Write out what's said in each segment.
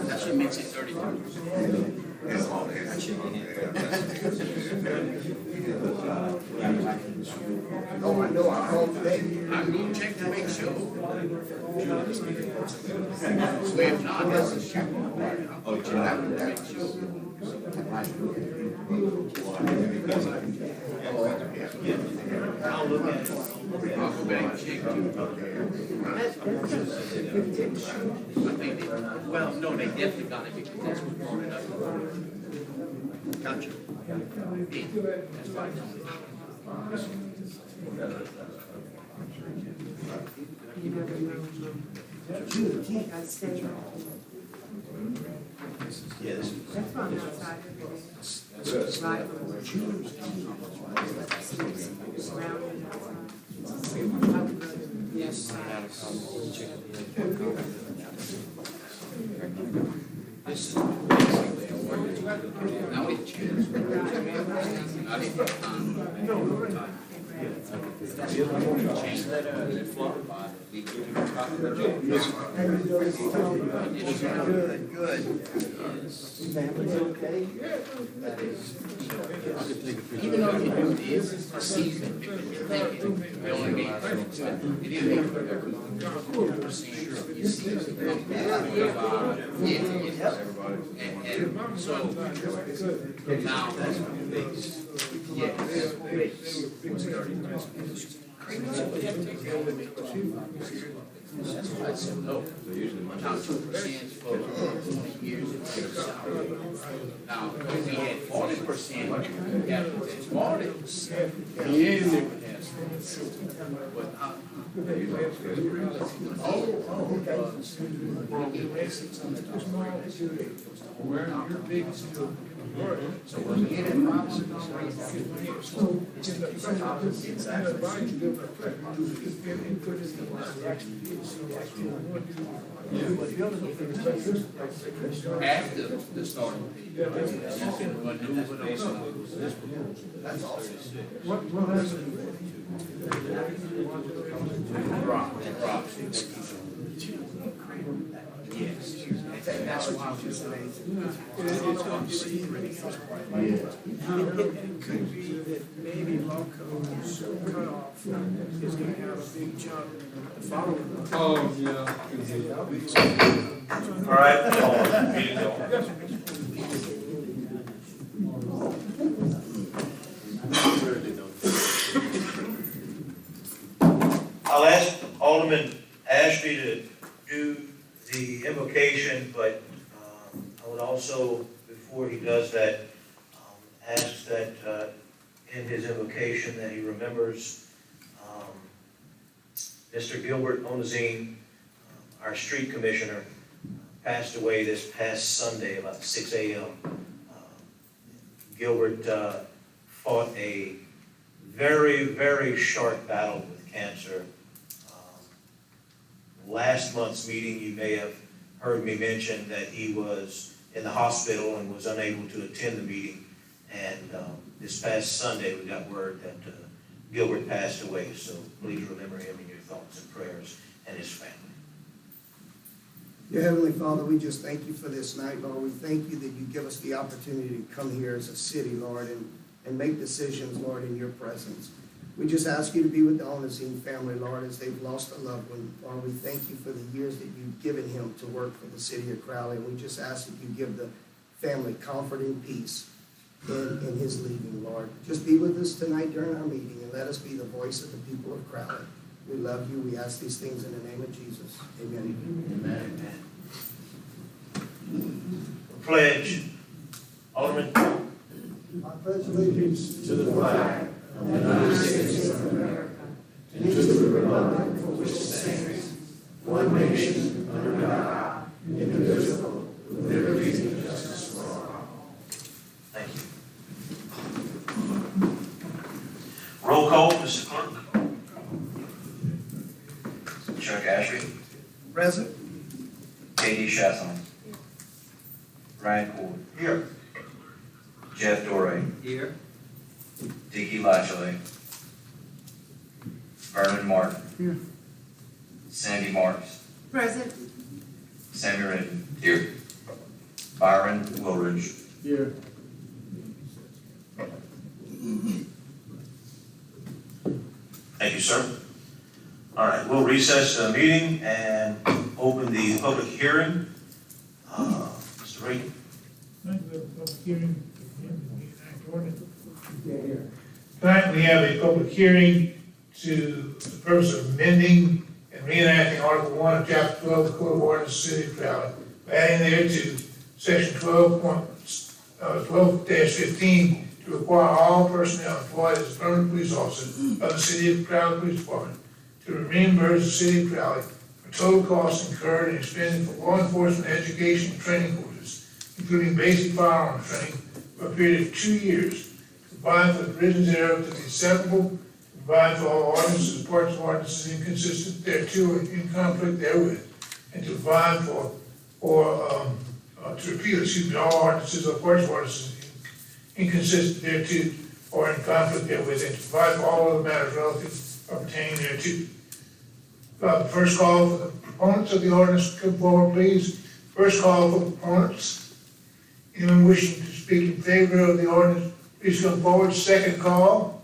That should make it 30. Oh, I know, I called today. I'm going to check to make sure. So if not, that's a check. Oh, check to make sure. I'll look at it. I'll go back and check too. I think they, well, no, they definitely got it because that's what brought it up. Gotcha. Yeah, that's why I know. Yes. That's why I'm outside. Right. Surrounding outside. Yes. This is basically a word. Now we choose. I didn't change that floor by Good. Family's okay? even though you do this, it's a season, you're thinking, we only need 30%. It is 40%. You see, it's and so now that's base. Yes, base was 30%. That's why it's so low. Now 2% for 20 years it takes out. Now, if we had 40%, yeah, it's 40. We're not your biggest tool. So when we get it, after the starting peak. That's awesome. What has it? It drops. Yes. That's why I was saying. It could be that maybe Loco's cutoff is going to have a big jump the following month. Oh, yeah. All right, meeting going. I'll ask Alderman Ashby to do the invocation, but I would also, before he does that, ask that in his invocation that he remembers Mr. Gilbert Onazine, our street commissioner, passed away this past Sunday about 6 a.m. Gilbert fought a very, very sharp battle with cancer. Last month's meeting, you may have heard me mention that he was in the hospital and was unable to attend the meeting. And this past Sunday, we got word that Gilbert passed away. So please remember him in your thoughts and prayers and his family. Dear Heavenly Father, we just thank you for this night, Lord. We thank you that you give us the opportunity to come here as a city, Lord, and make decisions, Lord, in your presence. We just ask you to be with the Onazine family, Lord, as they've lost a loved one. Lord, we thank you for the years that you've given him to work for the city of Crowley. And we just ask that you give the family comfort and peace in his leaving, Lord. Just be with us tonight during our meeting and let us be the voice of the people of Crowley. We love you. We ask these things in the name of Jesus. Amen. Amen. Pledge. Alderman. I pledge allegiance To the flag of the United States of America, and to the republic for which it stands, one nation, under God, indivisible, with liberty and justice for all. Thank you. Roll call, Mr. Clerk. Chuck Ashby, Present. Katie Shatham, Ryan Cord, Here. Jeff Dorey, Here. Dickie Latchley, Vernon Martin, Sandy Marks, Present. Sammy Redden. Here. Byron Woolridge. Here. Thank you, sir. All right, we'll recess the meeting and open the public hearing. Mr. Reagan. Tonight we have a public hearing. Tonight we have a public hearing to the purpose of amending and reenacting Article 1 of Chapter 12 of the Code of Ordinances of the City of Crowley, adding there to Section 12-15 to require all personnel employed as a permanent police officer of the City of Crowley Police Department to reimburse the City of Crowley for total costs incurred and expended for law enforcement education and training courses, including basic firearms training, for a period of 2 years, to provide for the provisions thereof to be acceptable, to provide for all ordinances and parts of ordinances inconsistent thereto or in conflict therewith, and to provide to repeal, all ordinances or parts of ordinances inconsistent thereto or in conflict therewith, and to provide for all other matters relative or pertaining thereto. First call for the proponents of the ordinance to come forward, please. First call for proponents. Anyone wishing to speak in favor of the ordinance, please come forward. Second call.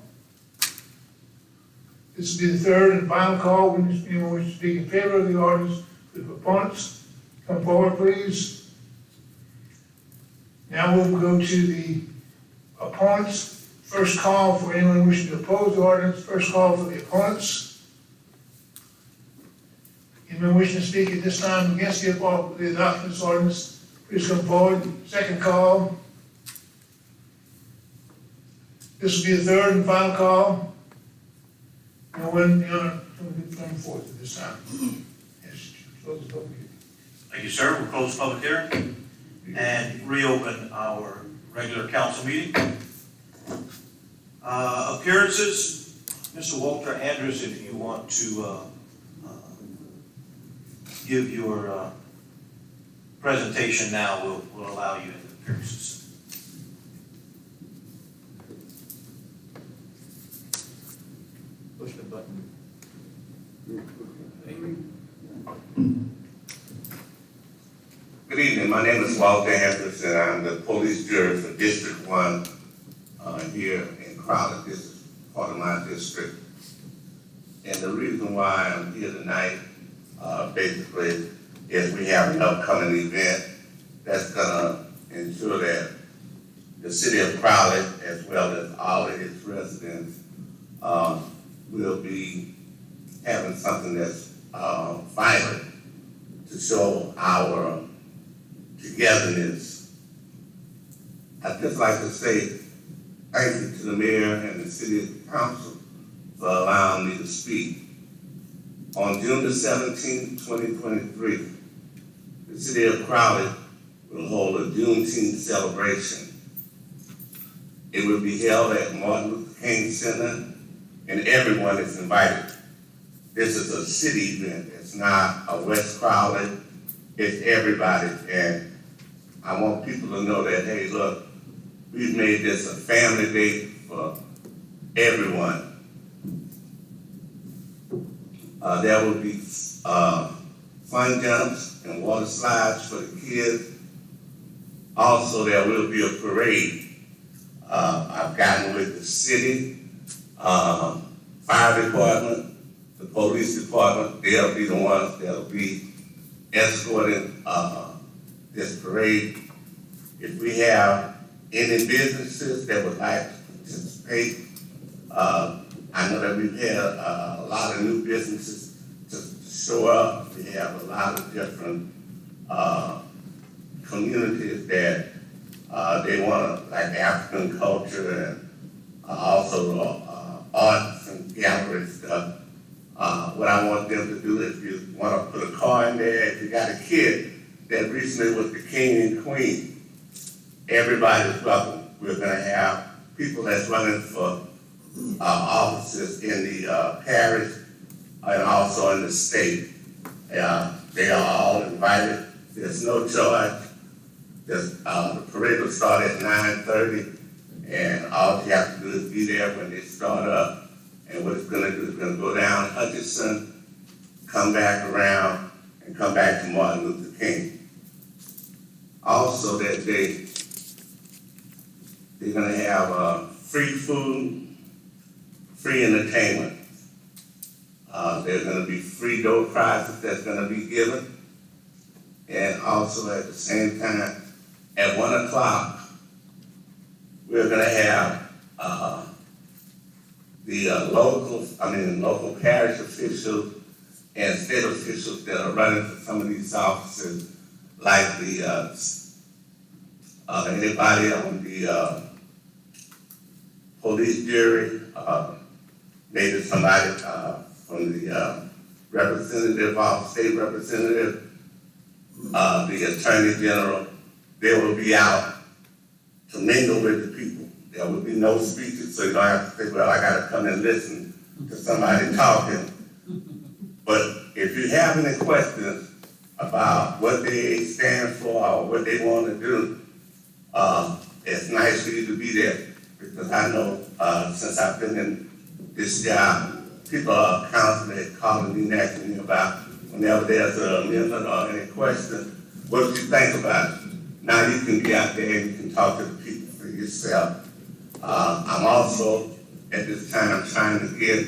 This will be the third and final call. Anyone wishing to speak in favor of the ordinance, the proponents, come forward, please. Now we'll go to the opponents. First call for anyone wishing to oppose the ordinance. First call for the opponents. Anyone wishing to speak at this time against the adoption of this ordinance, please come forward. Second call. This will be the third and final call. No one, come forth at this time. Yes, close the public hearing. Thank you, sir. We'll close the public hearing and reopen our regular council meeting. Appearances, Mr. Walter Andrews, if you want to give your presentation now, we'll allow you in the appearances. Push the button. Good evening, my name is Walter Andrews, and I'm the police juror for District 1 here in Crowley. This is part of my district. And the reason why I'm here tonight, basically, is we have an upcoming event that's gonna ensure that the city of Crowley, as well as all of its residents, will be having something that's vibrant to show our togetherness. I'd just like to say thank you to the mayor and the city council for allowing me to speak. On June the 17th, 2023, the city of Crowley will hold a Juneteenth celebration. It will be held at Martin Luther King Center, and everyone is invited. This is a city event. It's not a West Crowley. It's everybody. And I want people to know that, hey, look, we've made this a family day for everyone. There will be fun jumps and water slides for the kids. Also, there will be a parade. I've gotten with the city, fire department, the police department. They'll be the ones that'll be escorting this parade. If we have any businesses that would like to participate, I know that we've had a lot of new businesses to show up. We have a lot of different communities that they want to, like African culture and also arts and gallery stuff. What I want them to do is, if you want to put a car in there, if you got a kid that recently was the king and queen, everybody's welcome. We're going to have people that's running for offices in the parish and also in the state. They are all invited. There's no charge. The parade will start at 9:30, and all you have to do is be there when they start up. And what it's going to do is going to go down Hutchinson, come back around and come back to Martin Luther King. Also that day, they're gonna have free food, free entertainment. There's gonna be free door prizes that's gonna be given. And also at the same time, at 1 o'clock, we're gonna have the local parish officials and state officials that are running for some of these offices, like anybody on the police jury, maybe somebody from the representative office, state representative, the attorney general. They will be out to mingle with the people. There will be no speeches, so you don't have to say, well, I gotta come and listen to somebody talking. But if you have any questions about what they stand for or what they want to do, it's nice for you to be there, because I know since I've been in this job, people are constantly calling me, asking me about whenever there's an amendment or any question, what do you think about it? Now you can be out there and you can talk to the people for yourself. I'm also at this time trying to get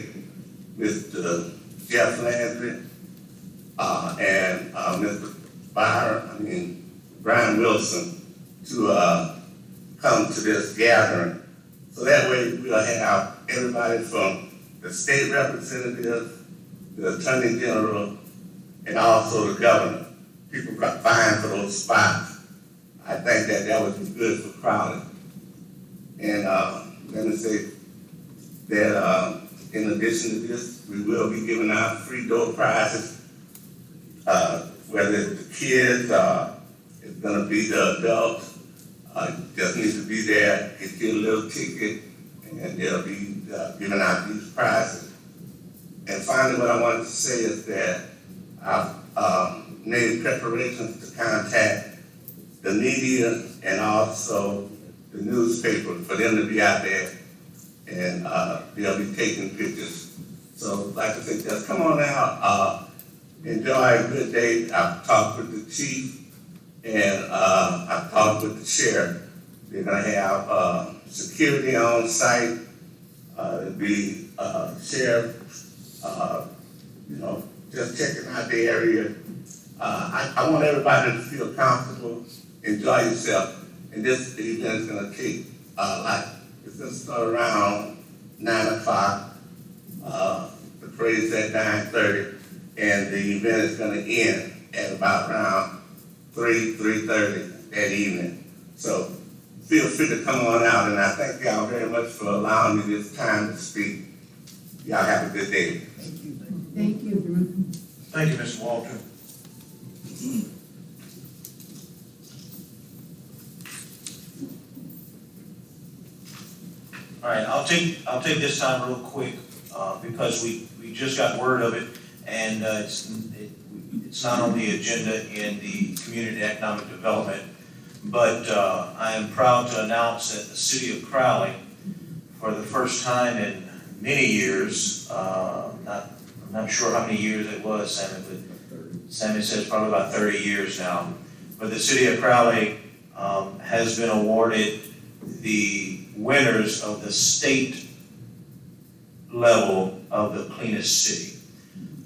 Mr. Jeff Landry and Mr. Brian Wilson to come to this gathering. So that way we'll have everybody from the state representative, the attorney general, and also the governor. People vying for those spots. I think that would be good for Crowley. And let me say that in addition to this, we will be giving out free door prizes, whether it's the kids, it's gonna be the adults. Just need to be there, get your little ticket, and they'll be giving out these prizes. And finally, what I wanted to say is that I've made preparations to contact the media and also the newspaper for them to be out there, and they'll be taking pictures. So like I said, just come on out, enjoy a good day. I've talked with the chief and I've talked with the sheriff. They're gonna have security on site. There'll be sheriff, just checking out the area. I want everybody to feel comfortable, enjoy yourself. And this event is gonna take, it's gonna start around 9 o'clock. The parade's at 9:30, and the event is gonna end at about around 3:30 that evening. So feel free to come on out, and I thank y'all very much for allowing me this time to speak. Y'all have a good day. Thank you. Thank you, Mr. Walter. All right, I'll take this time real quick, because we just got word of it, and it's not on the agenda in the community economic development, but I am proud to announce that the city of Crowley, for the first time in many years, I'm not sure how many years it was, Sammy, but Sammy says probably about 30 years now, but the city of Crowley has been awarded the winners of the state level of the cleanest city.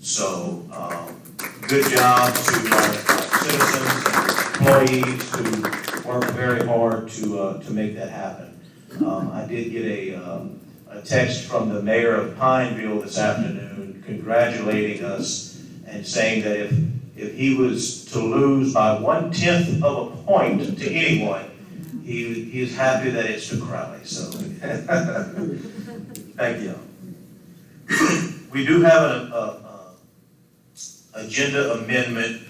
So, good job to our citizens and employees who worked very hard to make that happen. I did get a text from the mayor of Pineville this afternoon congratulating us and saying that if he was to lose by 1/10 of a point to anyone, he is happy that it's to Crowley. So, thank you. We do have an agenda amendment.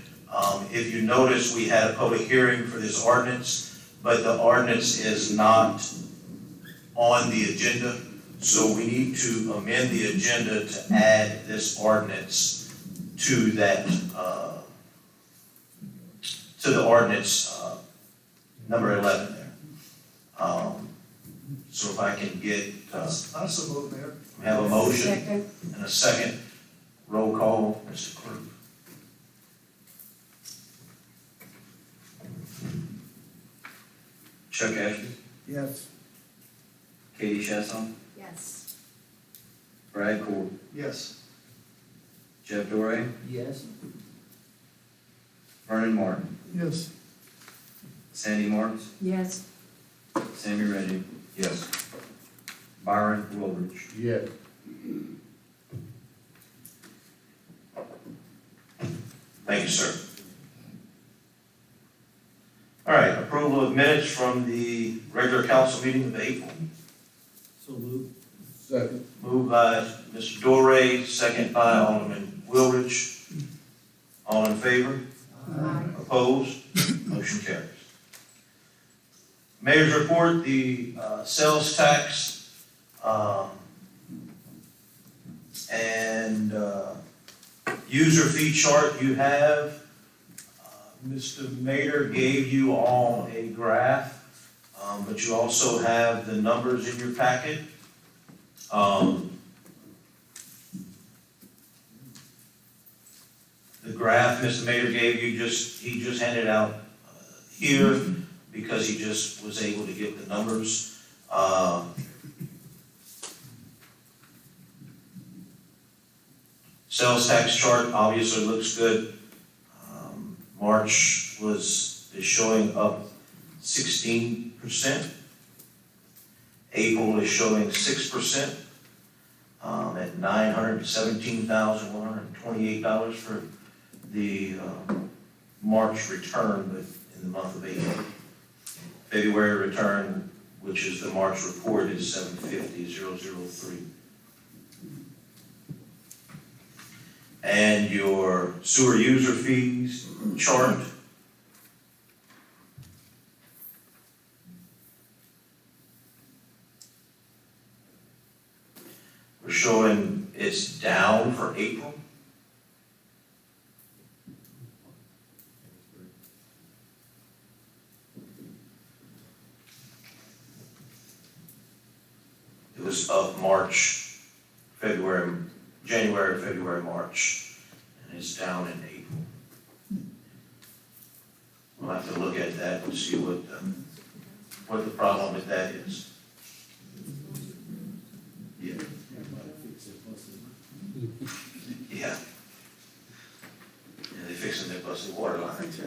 If you notice, we had a public hearing for this ordinance, but the ordinance is not on the agenda. So we need to amend the agenda to add this ordinance to that, to the ordinance number 11 there. So if I can get, I so move, Mayor. we have a motion Second. and a second. Roll call, Mr. Clerk. Chuck Ashby, Yes. Katie Chasson, Yes. Brad Cord, Yes. Jeff Doré, Yes. Vernon Martin, Yes. Sandy Marks, Yes. Sammy Reggie. Yes. Byron Wilridge. Yes. Thank you, sir. All right, approval of minutes from the regular council meeting of April. So moved. Second. Moved by Mr. Doré, second by Alderman Wilridge. All in favor? Aye. Opposed? Motion carries. Mayor's report, the sales tax and user fee chart you have. Mr. Mayor gave you all a graph, but you also have the numbers in your packet. The graph Mr. Mayor gave you he just handed out here because he just was able to get the numbers. Sales tax chart obviously looks good. March is showing up 16%. April is showing 6%, at $917,128 for the March return, but in the month of April. February return, which is the March report, is $750,003. And your sewer user fees chart. We're showing it's down for April. It was up March, February, January, February, March, and it's down in April. We'll have to look at that and see what the problem with that is. Yeah. Yeah. Yeah, they fixing their busted water lines.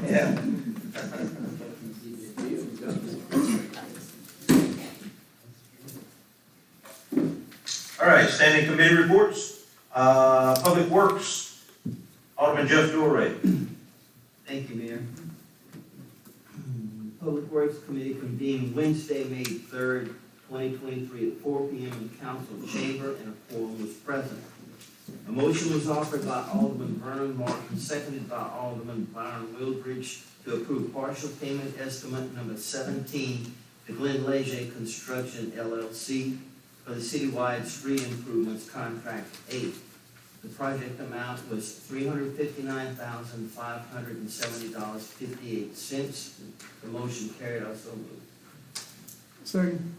Yeah. All right, standing committee reports. Public Works, Alderman Jeff Doré. Thank you, Mayor. Public Works Committee convened Wednesday, May 3rd, 2023 at 4 p.m. in council chamber, and a quorum was present. A motion was offered by Alderman Vernon Martin, seconded by Alderman Byron Wildridge, to approve partial payment estimate number 17 to Glen Leger Construction LLC for the citywide street improvements contract 8. The project amount was $359,570.58. The motion carried, also moved. Second.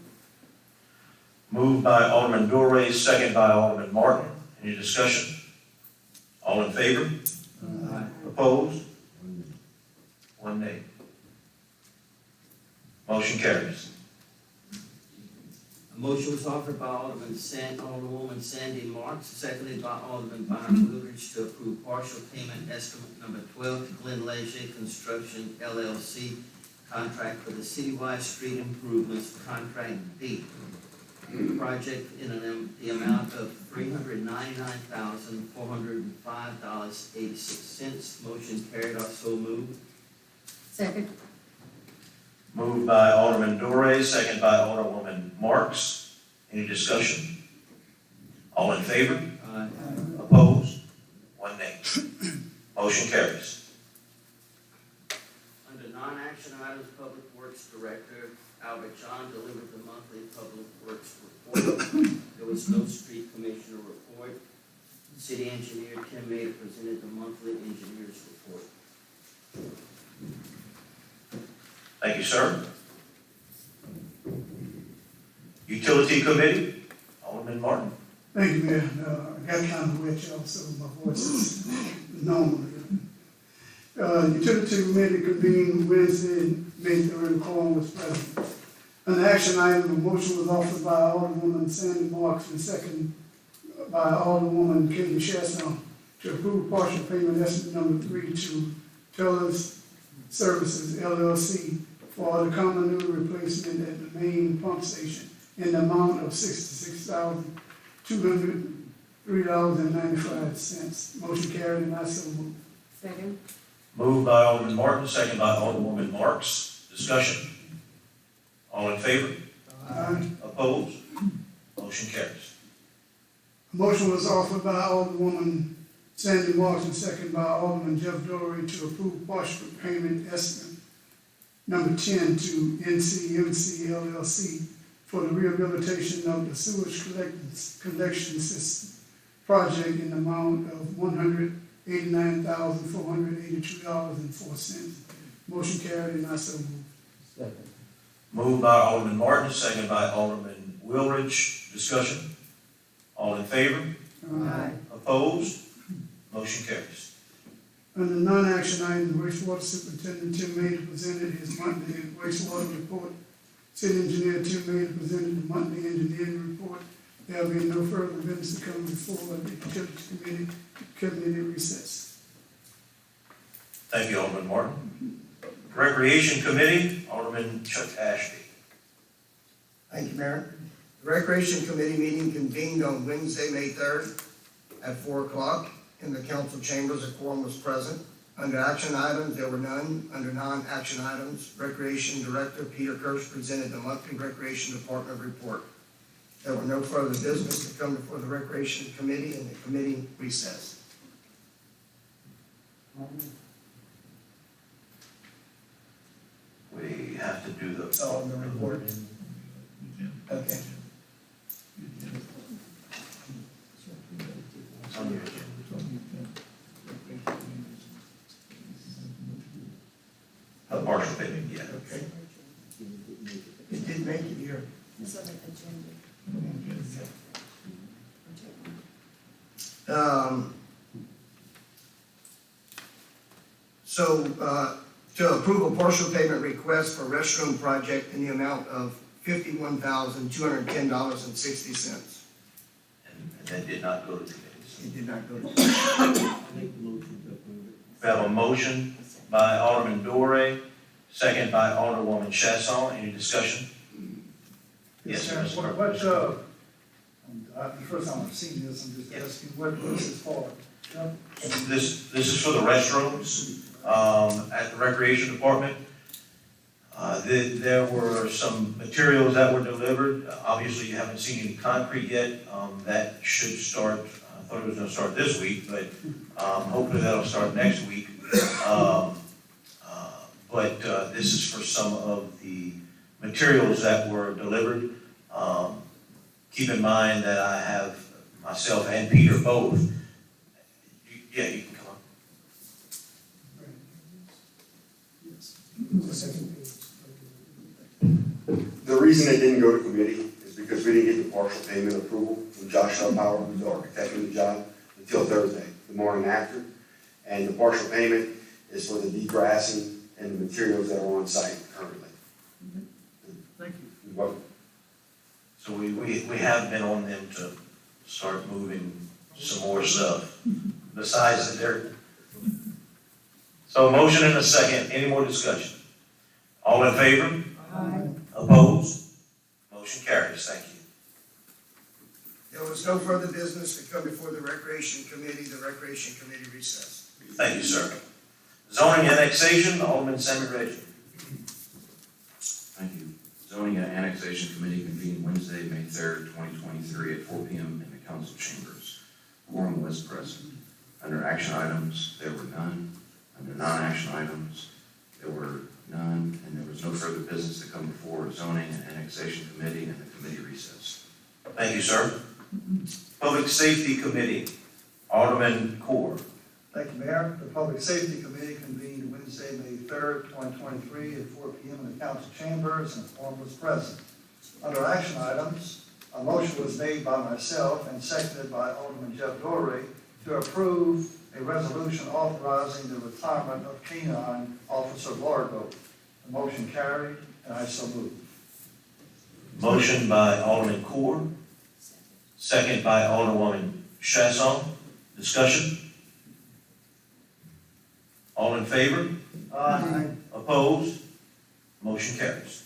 Moved by Alderman Doré, second by Alderman Martin. Any discussion? All in favor? Aye. Opposed? One nay. Motion carries. A motion was offered by Alderwoman Sandy Marks, seconded by Alderman Byron Wildridge, to approve partial payment estimate number 12 to Glen Leger Construction LLC contract for the citywide street improvements, contract B. Project in the amount of $399,405.86. Motion carried, also moved. Second. Moved by Alderman Doré, second by Alderwoman Marks. Any discussion? All in favor? Aye. Opposed? One nay. Motion carries. Under non-action items, Public Works Director Albert John delivered the monthly Public Works report. There was no street commissioner report. City Engineer Tim Mayer presented the monthly engineer's report. Thank you, sir. Utility Committee, Alderman Martin. Thank you, Mayor. got kind of wet, y'all, so my voice is normal. Utility Committee convened Wednesday, May 3rd, quorum was present. An action item, a motion was offered by Alderwoman Sandy Marks and second by Alderwoman Katie Chasson to approve partial payment estimate number 3 to Tellers Services LLC for the common new replacement at the main pump station in the amount of $66,203.95. Motion carried and I so move. Second. Moved by Alderman Martin, second by Alderwoman Marks. Discussion. All in favor? Aye. Opposed? Motion carries. A motion was offered by Alderwoman Sandy Marks and second by Alderman Jeff Dorey to approve partial payment estimate number 10 to NCMC LLC for the rehabilitation of the sewage collection system project in the amount of $189,482.04. Motion carried and I so move. Moved by Alderman Martin, second by Alderman Wilridge. Discussion. All in favor? Aye. Opposed? Motion carries. Under non-action items, wastewater superintendent Tim Mays presented his monthly wastewater report. City engineer Tim Mays presented the monthly engineering report. There will be no further business to come before the utility committee recess. Thank you, Alderman Martin. Recreation Committee, Alderman Chuck Ashby. Thank you, Mayor. The Recreation Committee meeting convened on Wednesday, May 3rd at 4 o'clock in the council chambers. A quorum was present. Under action items, there were none. Under non-action items, Recreation Director Peter Kirsch presented the monthly Recreation Department report. There were no further business to come before the Recreation Committee, and the committee recessed. We have to do the. Oh, the report. Okay. It's on your agenda. A partial payment, yeah. Okay. It did make it here. It's on the agenda. To approve a partial payment request for restroom project in the amount of $51,210.60. And that did not go to committees. It did not go to. I make the motion to approve it. We have a motion by Alderman Dorey, second by Alderwoman Chasson. Any discussion? Yes, sir. Mr. Burke. What's, the first time I've seen this, I'm just asking, what this is for? This is for the restrooms at the Recreation Department. There were some materials that were delivered. Obviously, you haven't seen any concrete yet. That should start, I thought it was gonna start this week, but hopefully that'll start next week. But this is for some of the materials that were delivered. Keep in mind that I have myself and Peter both. Yeah, you can come on. The reason it didn't go to committee is because we didn't get the partial payment approval from Josh Power, who's the architect of the job, until Thursday, the morning after. And the partial payment is for the degrassing and the materials that are on site currently. Thank you. You're welcome. So we have been on them to start moving some more stuff besides the dirt. So a motion and a second. Any more discussion? All in favor? Aye. Opposed? Motion carries. Thank you. There was no further business to come before the Recreation Committee. The Recreation Committee recessed. Thank you, sir. Zoning annexation, Alderman Sammy Reggie. Thank you. Zoning and Annexation Committee convened Wednesday, May 3rd, 2023 at 4 p.m. in the council chambers. Quorum was present. Under action items, there were none. Under non-action items, there were none, and there was no further business to come before Zoning and Annexation Committee, and the committee recessed. Thank you, sir. Public Safety Committee, Alderman Core. Thank you, Mayor. The Public Safety Committee convened Wednesday, May 3rd, 2023 at 4 p.m. in the council chambers, and a quorum was present. Under action items, A motion was made by myself and seconded by Alderman Jeff Dorey to approve a resolution authorizing the retirement of Canine Officer Largo. The motion carried, and I so move. Motion by Alderman Core, second by Alderwoman Chasson. Discussion? All in favor? Aye. Opposed? Motion carries.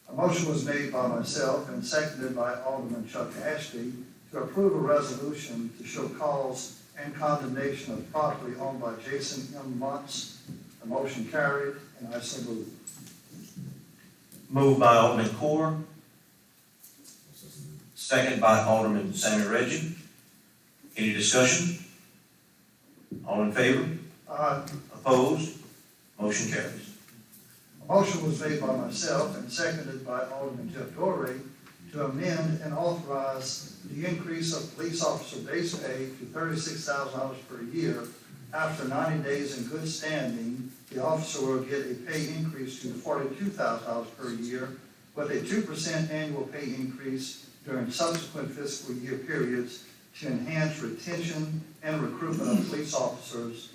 A motion was made by myself and seconded by Alderman Chuck Ashby to approve a resolution to show cause and condemnation of property owned by Jason M. Muntz. The motion carried, and I so move. Moved by Alderman Core, second by Alderman Sammy Reggie. Any discussion? All in favor? Aye. Opposed? Motion carries. A motion was made by myself and seconded by Alderman Jeff Dorey to amend and authorize the increase of police officer base pay to $36,000 per year. After 90 days in good standing, the officer will get a pay increase to $42,000 per year with a 2% annual pay increase during subsequent fiscal year periods to enhance retention and recruitment of police officers,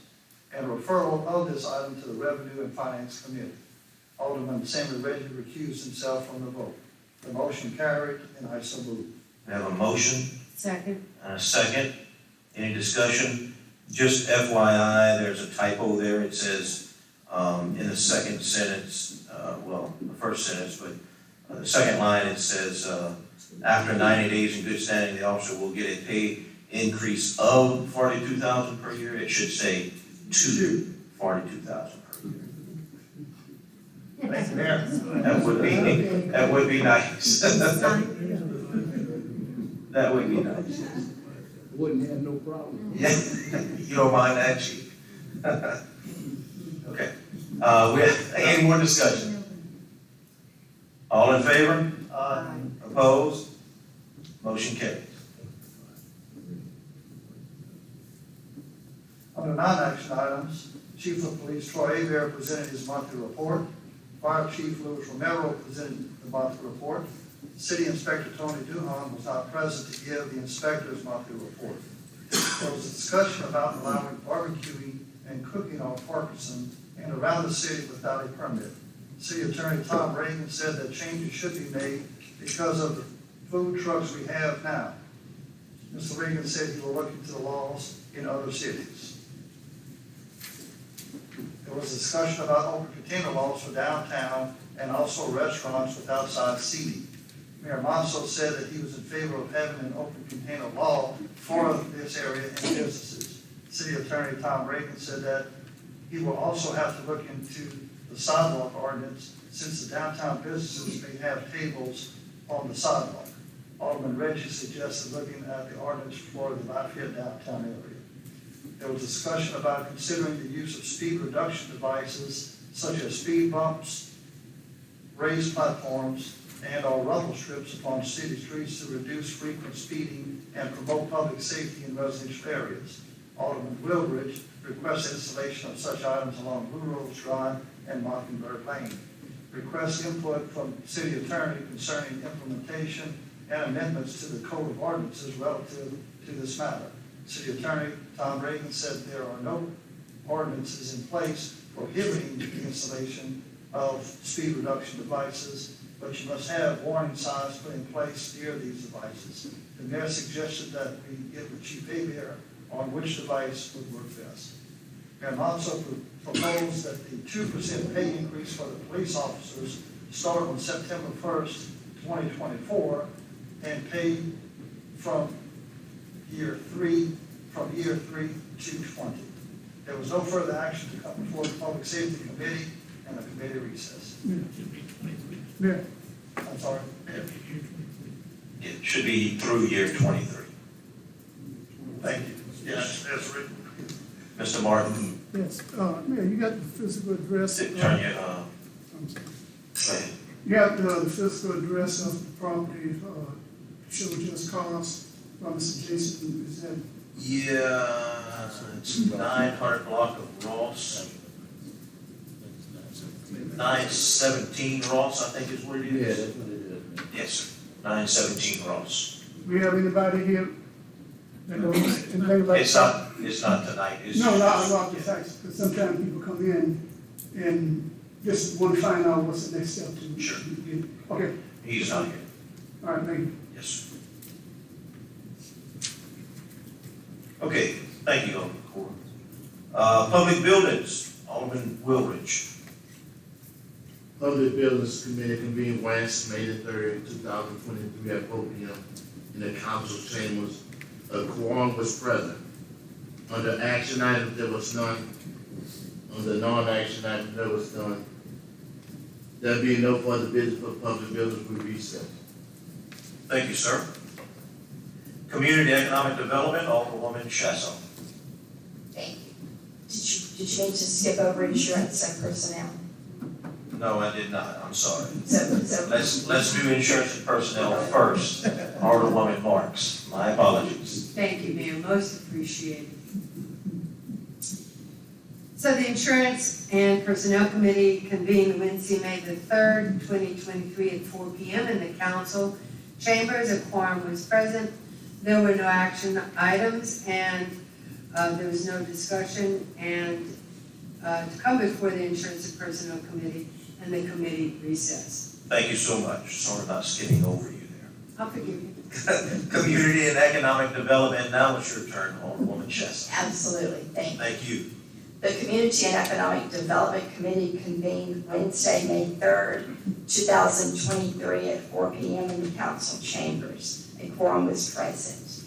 and referral of this item to the Revenue and Finance Committee. Alderman Sammy Reggie recused himself from the vote. The motion carried, and I so move. We have a motion Second. and a second. Any discussion? Just FYI, there's a typo there. It says, in the second sentence, the first sentence, but the second line, it says, after 90 days in good standing, the officer will get a pay increase of $42,000 per year. It should say to $42,000 per year. Thank you, Mayor. That would be nice. That would be nice. Wouldn't have no problem. Yeah, you don't mind that, Chief? Okay. We have any more discussion? All in favor? Aye. Opposed? Motion carries. Under non-action items, Chief of Police Troy Abear presented his monthly report. Fire Chief Louis Romero presented the monthly report. City Inspector Tony Duhan was not present to give the inspector's monthly report. There was a discussion about allowing barbecuing and cooking on Parkinson and around the city without a permit. City Attorney Tom Reagan said that changes should be made because of the food trucks we have now. Mr. Reagan said he will look into the laws in other cities. There was a discussion about open container laws for downtown and also restaurants with outside seating. Mayor Monso said that he was in favor of having an open container law for this area and businesses. City Attorney Tom Reagan said that he will also have to look into the sidewalk ordinance since the downtown businesses may have tables on the sidewalk. Alderman Reggie suggested looking at the ordinance for the Lafayette downtown area. There was discussion about considering the use of speed reduction devices such as speed bumps, raised platforms, and/or rumble strips upon city streets to reduce frequent speeding and promote public safety in residential areas. Alderman Wilbridge requests installation of such items along Blue Rose Drive and Mockingbird Lane. Requests input from city attorney concerning implementation and amendments to the code of ordinances relative to this matter. City Attorney Tom Reagan said there are no ordinances in place prohibiting the installation of speed reduction devices, but you must have warning signs put in place near these devices. The mayor suggested that we get with Chief Abear on which device would work best. Mayor Monso proposed that the 2% pay increase for the police officers start on September 1st, 2024, and pay from year three to 20. There was no further action to come before the Public Safety Committee, and the committee recessed. Mayor, I'm sorry. It should be through year 23. Thank you. Yes, that's written. Mr. Martin, yes, Mayor, you got the physical address. turn your, I'm sorry. go ahead. You got the physical address of the property, show just cause from Mr. Jason, is that? Yeah, it's 900 block of Ross. 917 Ross, I think is what it is. that's what it is. Yes, sir. 917 Ross. We have anybody here that knows anything about? It's not tonight, it's No, just. not the tax, because sometimes people come in and just want to find out what's the next step to. Sure. Okay, He's not here. all right, thank you. Yes, sir. Okay, thank you, Alderman Core. Public buildings, Alderman Wilridge. Public Buildings Committee convened Wednesday, May the 3rd, 2023 at 4 p.m. in the council chambers. A quorum was present. Under action items, there was none. Under non-action items, there was none. There being no further business for public buildings, we recess. Thank you, sir. Community Economic Development, Alderwoman Chasson. Thank you. Did you need to skip over insurance and personnel? No, I did not, I'm sorry. So Let's do insurance and personnel first. Alderwoman Marks, my apologies. Thank you, Mayor, most appreciated. So the Insurance and Personnel Committee convened Wednesday, May the 3rd, 2023 at 4 p.m. in the council chambers. A quorum was present. There were no action items and there was no discussion and to come before the Insurance and Personnel Committee, and the committee recessed. Thank you so much. Sorry about skipping over you there. I'll forgive you. Community and Economic Development, now it's your turn, Alderwoman Chesson. absolutely, thank you. Thank you. The Community and Economic Development Committee convened Wednesday, May 3rd, 2023 at 4 p.m. in the council chambers. A quorum was present.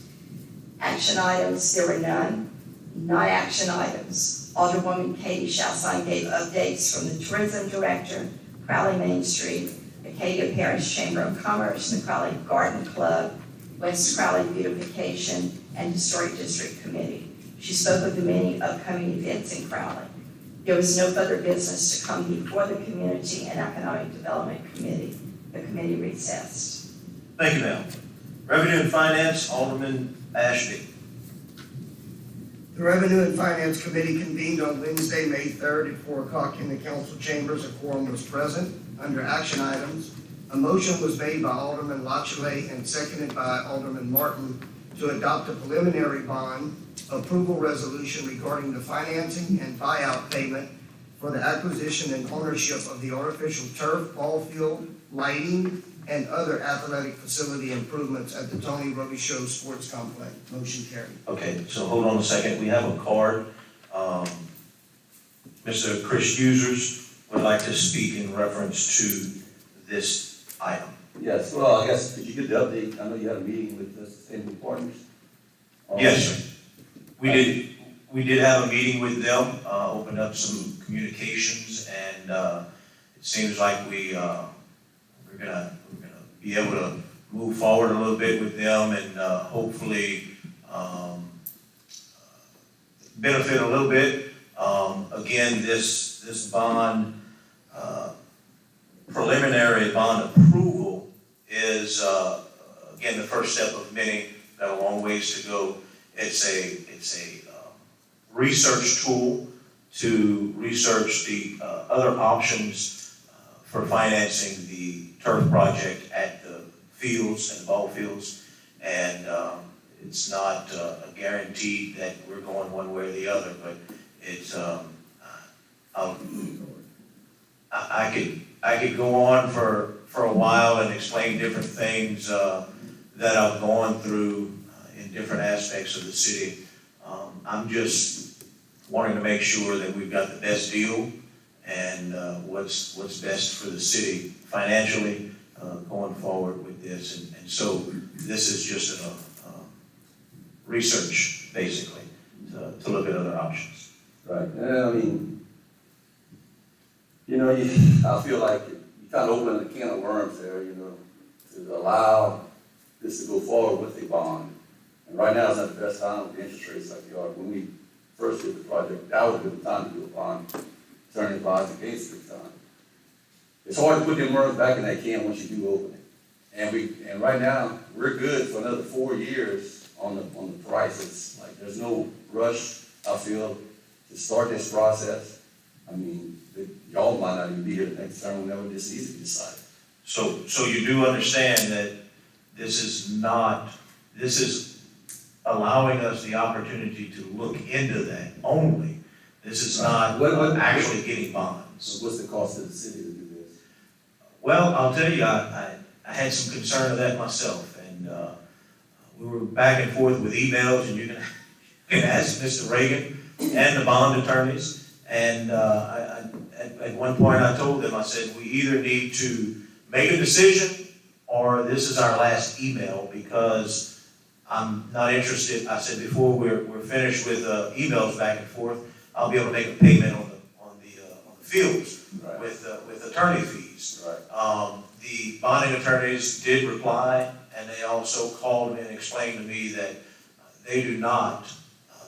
Action items, there were none. Non-action items. Alderwoman Katie Chalson gave updates from the Tourism Director, Crowley Main Street, Acadia Parish Chamber of Commerce, the Crowley Garden Club, West Crowley Beautification, and Historic District Committee. She spoke of the many upcoming events in Crowley. There was no further business to come before the Community and Economic Development Committee. The committee recessed. Thank you, ma'am. Revenue and Finance, Alderman Ashby. The Revenue and Finance Committee convened on Wednesday, May 3rd at 4 o'clock in the council chambers. A quorum was present. Under action items, a motion was made by Alderman Lachelet and seconded by Alderman Martin to adopt a preliminary bond approval resolution regarding the financing and buyout payment for the acquisition and ownership of the artificial turf, ball field, lighting, and other athletic facility improvements at the Tony Robichaud Sports Complex. Motion carried. Okay, so hold on a second. We have a card. Mr. Chris Users would like to speak in reference to this item. Yes, well, I guess, did you get the update? I know you had a meeting with the Sustainable Partners. Yes, sir. We did have a meeting with them, opened up some communications, and it seems like we're gonna be able to move forward a little bit with them and hopefully benefit a little bit. Again, this bond, preliminary bond approval is, again, the first step of many. Got a long ways to go. It's a research tool to research the other options for financing the turf project at the fields and ball fields. And it's not guaranteed that we're going one way or the other, but it's, I could go on for a while and explain different things that I've gone through in different aspects of the city. I'm just wanting to make sure that we've got the best deal and what's best for the city financially going forward with this. And so this is just a research, basically, to look at other options. Right, I mean, you know, I feel like you kind of open a can of worms there, you know, to allow this to go forward with a bond. And right now is not the best time with the interest rates like they are. When we first did the project, that was a good time to do a bond, turning bonds against the time. It's hard to put them worms back in that can once you do open it. And right now, we're good for another 4 years on the prices. Like, there's no rush, I feel, to start this process. I mean, y'all might not even be here the next term whenever this needs to be decided. So you do understand that This is allowing us the opportunity to look into that only. This is not actually getting bonds. What's the cost of the city to do this? Well, I'll tell you, I had some concern of that myself, and we were back and forth with emails, and you can ask Mr. Reagan and the bond attorneys, and at one point I told them, I said, we either need to make a decision, or this is our last email, because I'm not interested. I said, before we're finished with emails back and forth, I'll be able to make a payment on the fields with attorney fees. Right. The bonding attorneys did reply, and they also called me and explained to me that they do not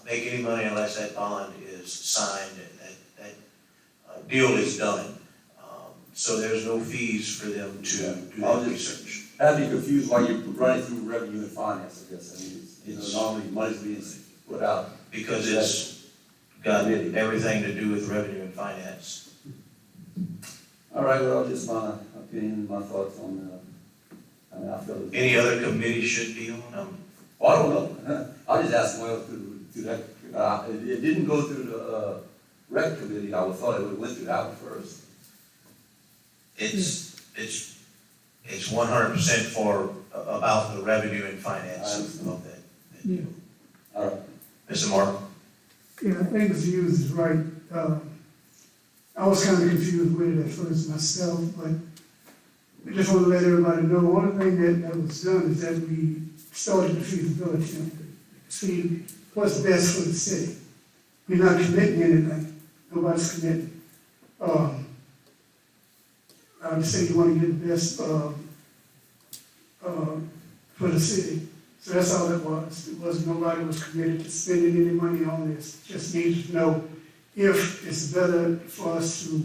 make any money unless that bond is signed and that deal is done. So there's no fees for them to do that research. I'd be confused why you're running through revenue and finance, I guess. I mean, normally money's being put out. Because it's got everything to do with revenue and finance. All right, well, just my opinion, my thoughts on, I feel. Any other committee should be on? Well, I don't know. I just asked, well, to that, it didn't go through the rec committee. I would thought it would have went through that one first. It's 100% for, about the revenue and finance of that. Yeah. All right. Mr. Martin? Yeah, I think his views is right. I was kind of confused with it at first myself, but I just want to let everybody know, one thing that was done is that we started the feasibility of it. See what's best for the city. We're not committing anything. Nobody's committing. I would say you want to get the best for the city. So that's all it was. It wasn't, nobody was committed to spending any money on this. Just needed to know if it's better for us to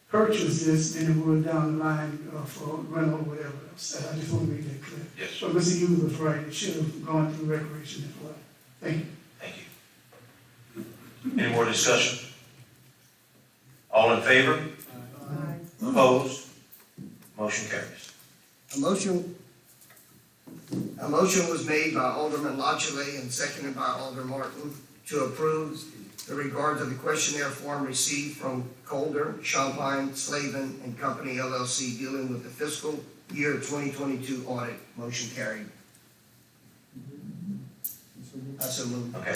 purchase this than it would down the line for rental or whatever else. I just want to make that clear. Yes. So Mr. Hughes was right. It should have gone through recreation as well. Thank you. Thank you. Any more discussion? All in favor? Aye. Opposed? Motion carries. A motion was made by Alderman Lachele and seconded by Alderman Martin to approve the regards of the questionnaire form received from Calder, Champagne, Slavin and Company LLC dealing with the fiscal year 2022 audit. Motion carried. I so move. Okay.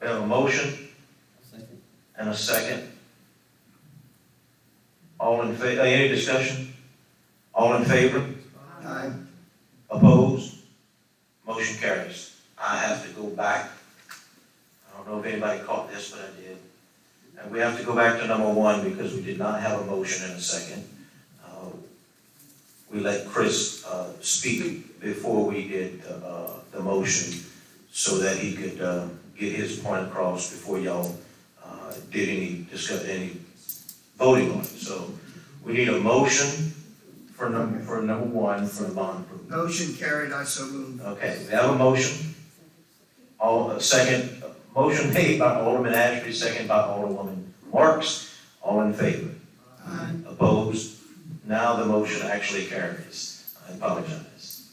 We have a motion and a second. All in favor, any discussion? All in favor? Aye. Opposed? Motion carries. I have to go back. I don't know if anybody caught this, but I did. And we have to go back to number one because we did not have a motion in a second. We let Chris speak before we did the motion so that he could get his point across before y'all did any voting on it. So we need a motion for number one for the bond approval. Motion carried. I so move. Okay, we have a motion. Motion made by Alderman Ashby, second by Alderwoman Marks. All in favor? Aye. Opposed? Now the motion actually carries. I apologize.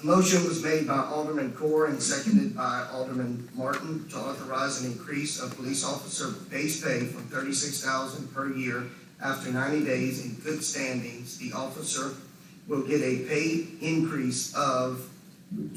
A motion was made by Alderman Core and seconded by Alderman Martin to authorize an increase of police officer base pay from $36,000 per year after 90 days in good standings. The officer will get a pay increase to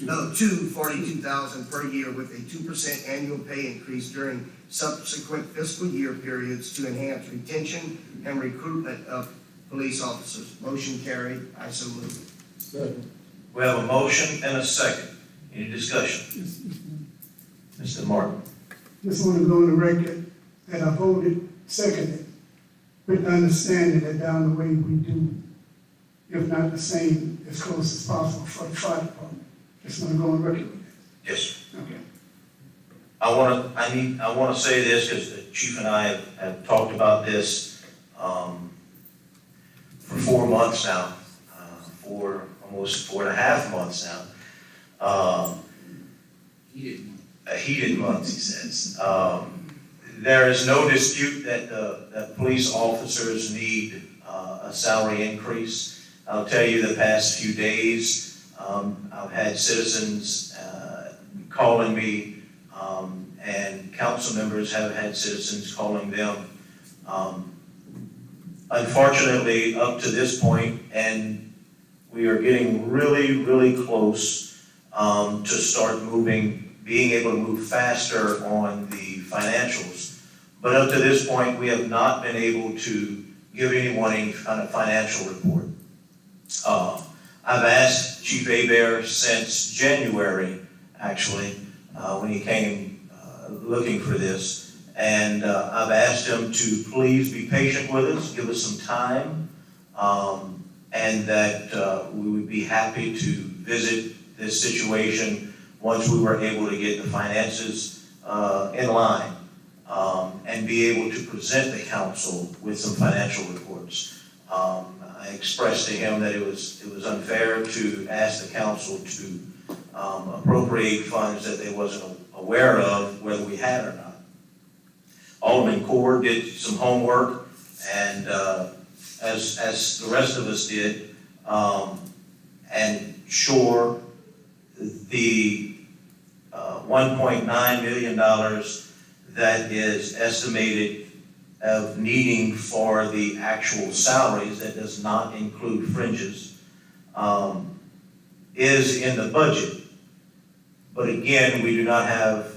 $42,000 per year with a 2% annual pay increase during subsequent fiscal year periods to enhance retention and recruitment of police officers. Motion carried. I so move. Second. We have a motion and a second. Any discussion? Mr. Martin? Just want to go on the record that I voted seconded with the understanding that down the way we do, if not the same, as close as possible for the fire department. Just want to go on record with that. Yes, sir. Okay. I want to say this because the chief and I have talked about this for 4 months now, for almost 4.5 months now. Heated months, he says. There is no dispute that police officers need a salary increase. I'll tell you, the past few days, I've had citizens calling me, and council members have had citizens calling them. Unfortunately, up to this point, and we are getting really, really close to start being able to move faster on the financials. But up to this point, we have not been able to give anyone any kind of financial report. I've asked Chief Hebert since January, actually, when he came looking for this, and I've asked him to please be patient with us, give us some time, and that we would be happy to visit this situation once we were able to get the finances in line, and be able to present the council with some financial reports. I expressed to him that it was unfair to ask the council to appropriate funds that they wasn't aware of whether we had or not. Alderman Core did some homework, and as the rest of us did, and sure, the $1.9 million that is estimated of needing for the actual salaries, that does not include fringes, is in the budget. But again, we do not have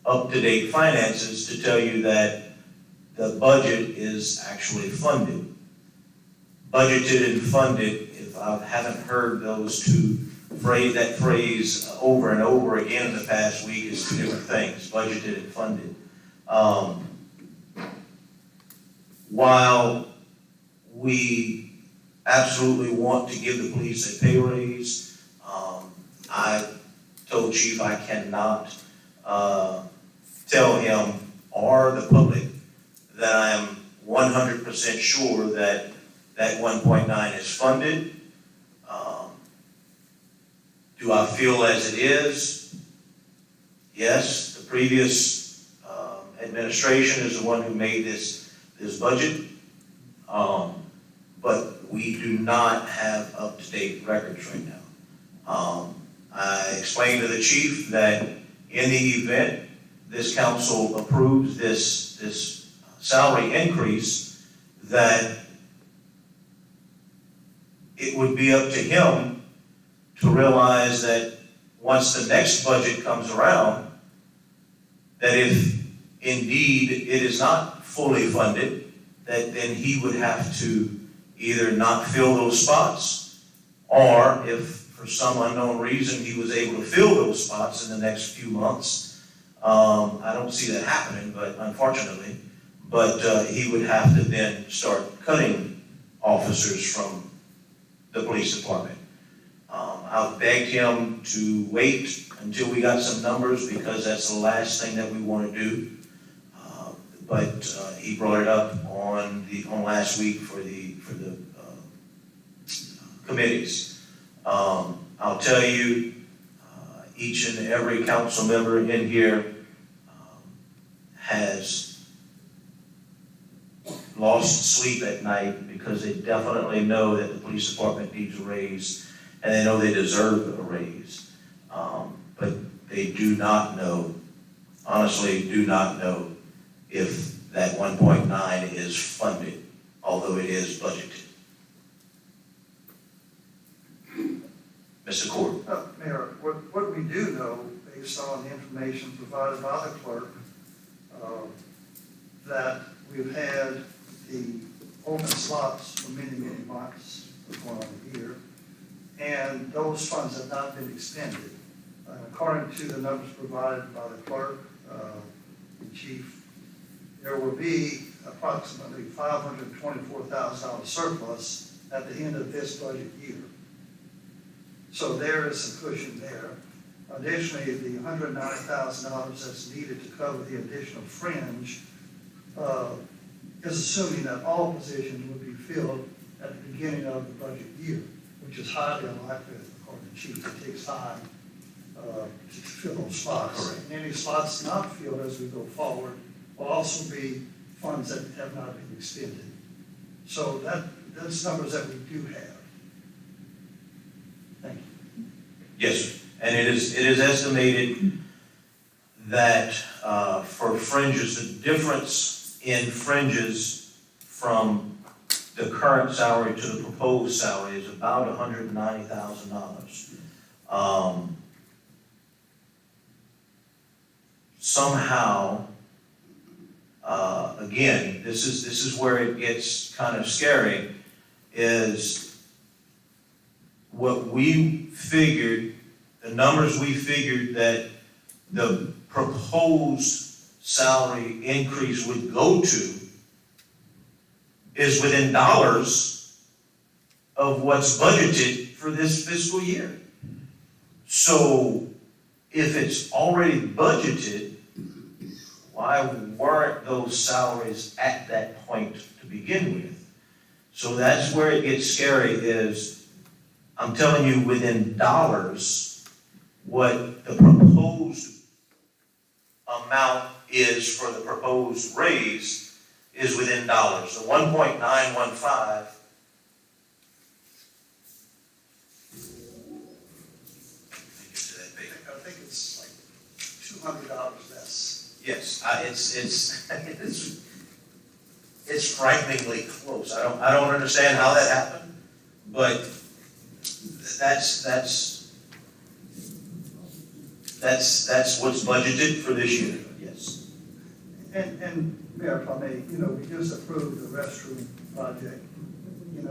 up-to-date finances to tell you that the budget is actually funded. Budgeted and funded, if I haven't heard that phrase over and over again in the past week, is two different things, budgeted and funded. While we absolutely want to give the police a pay raise, I told Chief I cannot tell him or the public that I am 100% sure that that 1.9 is funded. Do I feel as it is? Yes, the previous administration is the one who made this budget, but we do not have up-to-date records right now. I explained to the chief that in the event this council approves this salary increase, that it would be up to him to realize that once the next budget comes around, that if indeed it is not fully funded, that then he would have to either not fill those spots, or if for some unknown reason he was able to fill those spots in the next few months, I don't see that happening, but unfortunately, he would have to then start cutting officers from the police department. I've begged him to wait until we got some numbers, because that's the last thing that we want to do. But he brought it up on last week for the committees. I'll tell you, each and every council member in here has lost sleep at night, because they definitely know that the police department needs a raise, and they know they deserve a raise. But they do not know, honestly do not know, if that 1.9 is funded, although it is budgeted. Mr. Court. Mayor, what we do know, based on the information provided by the clerk, that we've had the open slots for many, many months, for going on a year, and those funds have not been expended. According to the numbers provided by the clerk, the chief, there will be approximately $524,000 surplus at the end of this budget year. So there is some cushion there. Additionally, the $190,000 that's needed to cover the additional fringe is assuming that all positions would be filled at the beginning of the budget year, which is highly unlikely, according to the chief. It takes time to fill those slots. Correct. And any slots not filled as we go forward will also be funds that have not been expended. So that's numbers that we do have. Yes, sir. And it is estimated that for fringes, the difference in fringes from the current salary to the proposed salary is about $190,000. Somehow, again, this is where it gets kind of scary, is what we figured, the numbers we figured that the proposed salary increase would go to is within dollars of what's budgeted for this fiscal year. So if it's already budgeted, why weren't those salaries at that point to begin with? So that's where it gets scary, is I'm telling you within dollars what the proposed amount is for the proposed raise is within dollars. The 1.915 I think it's like $200 less. yes, it's frighteningly close. I don't understand how that happened, but that's what's budgeted for this year, yes. And Mayor, if I may, we just approved the restroom project, and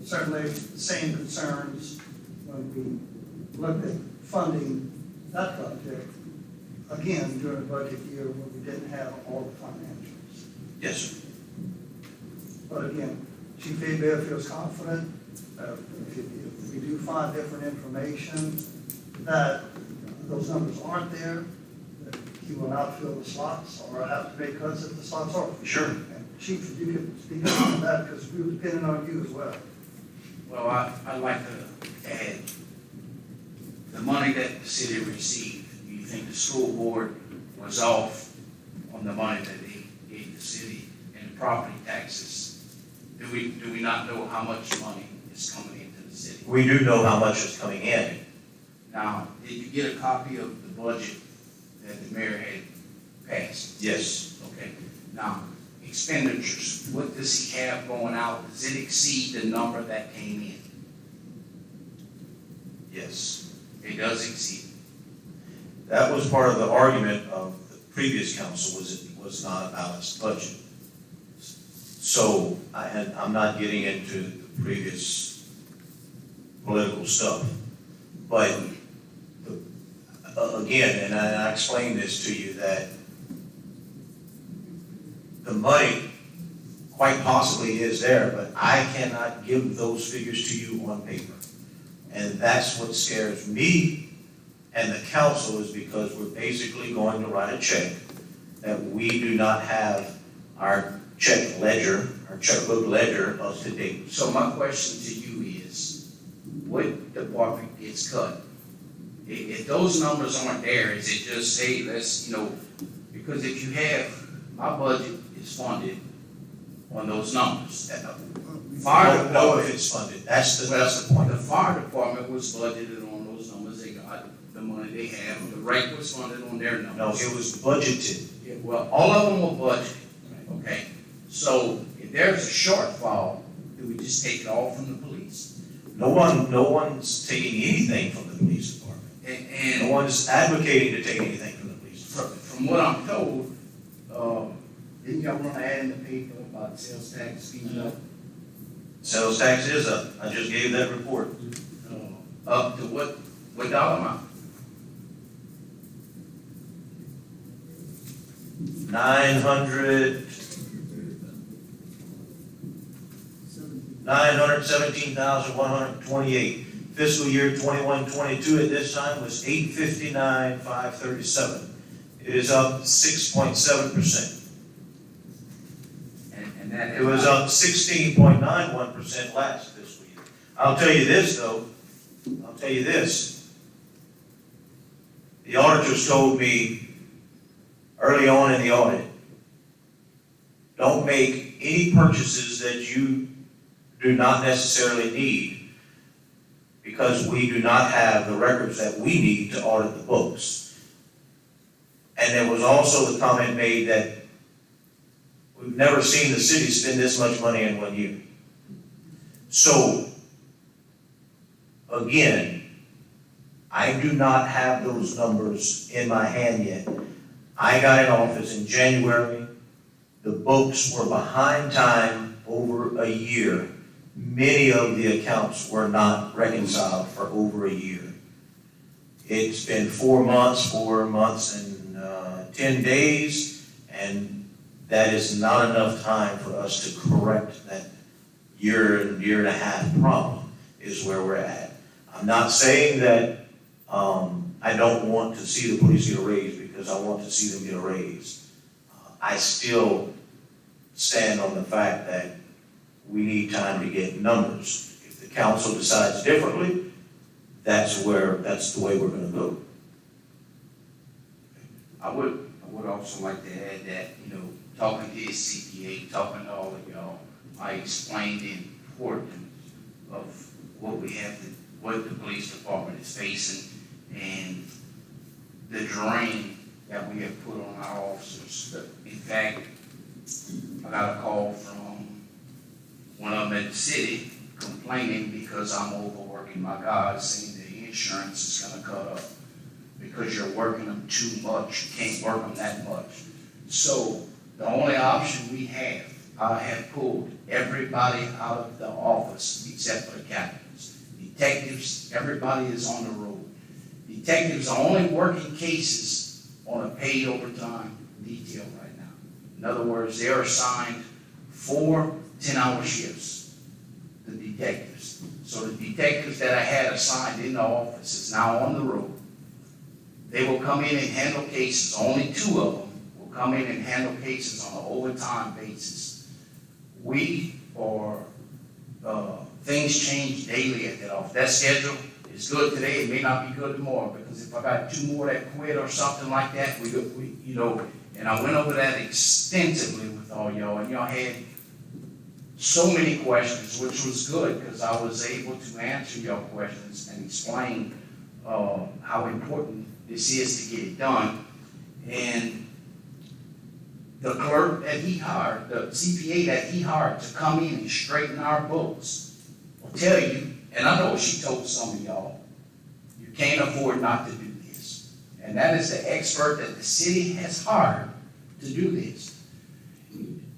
certainly the same concerns when we looked at funding that project, again, during the budget year when we didn't have all the financials. Yes, sir. But again, Chief Abel feels confident that if we do find different information, that those numbers aren't there, that he will not fill the slots or have to make cuts if the slots are. Sure. And Chief, if you could speak up on that, because we were depending on you as well. Well, I'd like to add, the money that the city received, do you think the school board was off on the money that they gave the city and the property taxes? Do we not know how much money is coming into the city? We do know how much is coming in. Now, did you get a copy of the budget that the mayor had passed? Yes. Okay. Now, expenditures, what does he have going out? Does it exceed the number that came in? Yes. It does exceed. That was part of the argument of the previous council, was it was not a balanced budget. So I'm not getting into the previous political stuff, but again, and I explained this to you, that the money quite possibly is there, but I cannot give those figures to you on paper. And that's what scares me and the council, is because we're basically going to write a check that we do not have our check ledger, our checkbook ledger up to date. So my question to you is, what department gets cut? If those numbers aren't there, is it just, hey, let's, because if you have, my budget is funded on those numbers. I don't know if it's funded, that's the point. The fire department was budgeted on those numbers, they got the money they have, the rate was funded on their numbers. No, it was budgeted. Yeah, well, all of them were budgeted, okay? So if there's a shortfall, do we just take it all from the police? No one's taking anything from the police department. And No one's advocating to take anything from the police department. from what I'm told, didn't y'all run an ad in the paper about sales tax being up? Sales tax is up, I just gave that report. Up to what dollar amount? $917,128. Fiscal year 21-22 at this time was $859,537. It is up 6.7%. And that It was up 16.91% last fiscal year. I'll tell you this, though. The auditors told me early on in the audit, don't make any purchases that you do not necessarily need, because we do not have the records that we need to audit the books. And there was also the comment made that we've never seen the city spend this much money in 1 year. So, again, I do not have those numbers in my hand yet. I got in office in January. The books were behind time over a year. Many of the accounts were not reconciled for over a year. It's been 4 months and 10 days, and that is not enough time for us to correct that year and a half problem is where we're at. I'm not saying that I don't want to see the police get a raise, because I want to see them get a raise. I still stand on the fact that we need time to get numbers. If the council decides differently, that's the way we're gonna go. I would also like to add that, talking to his CPA, talking to all of y'all, I explained the importance of what the police department is facing, and the drain that we have put on our officers. In fact, I got a call from one of them at the city complaining because I'm overworking my guys, saying the insurance is gonna cut up because you're working them too much. You can't work them that much. So the only option we have, I have pulled everybody out of the office except for the captains. Detectives, everybody is on the road. Detectives are only working cases on a paid overtime detail right now. In other words, they are assigned 4 10-hour shifts, the detectives. So the detectives that I had assigned in the office is now on the road. They will come in and handle cases, only 2 of them will come in and handle cases on an overtime basis. Things change daily at that office. That schedule is good today, it may not be good tomorrow, because if I got 2 more that quit or something like that, and I went over that extensively with all y'all, and y'all had so many questions, which was good, because I was able to answer your questions and explain how important this is to get it done. And the clerk that he hired, the CPA that he hired to come in and straighten our books, will tell you, and I know she told some of y'all, you can't afford not to do this. And that is the expert that the city has hired to do this.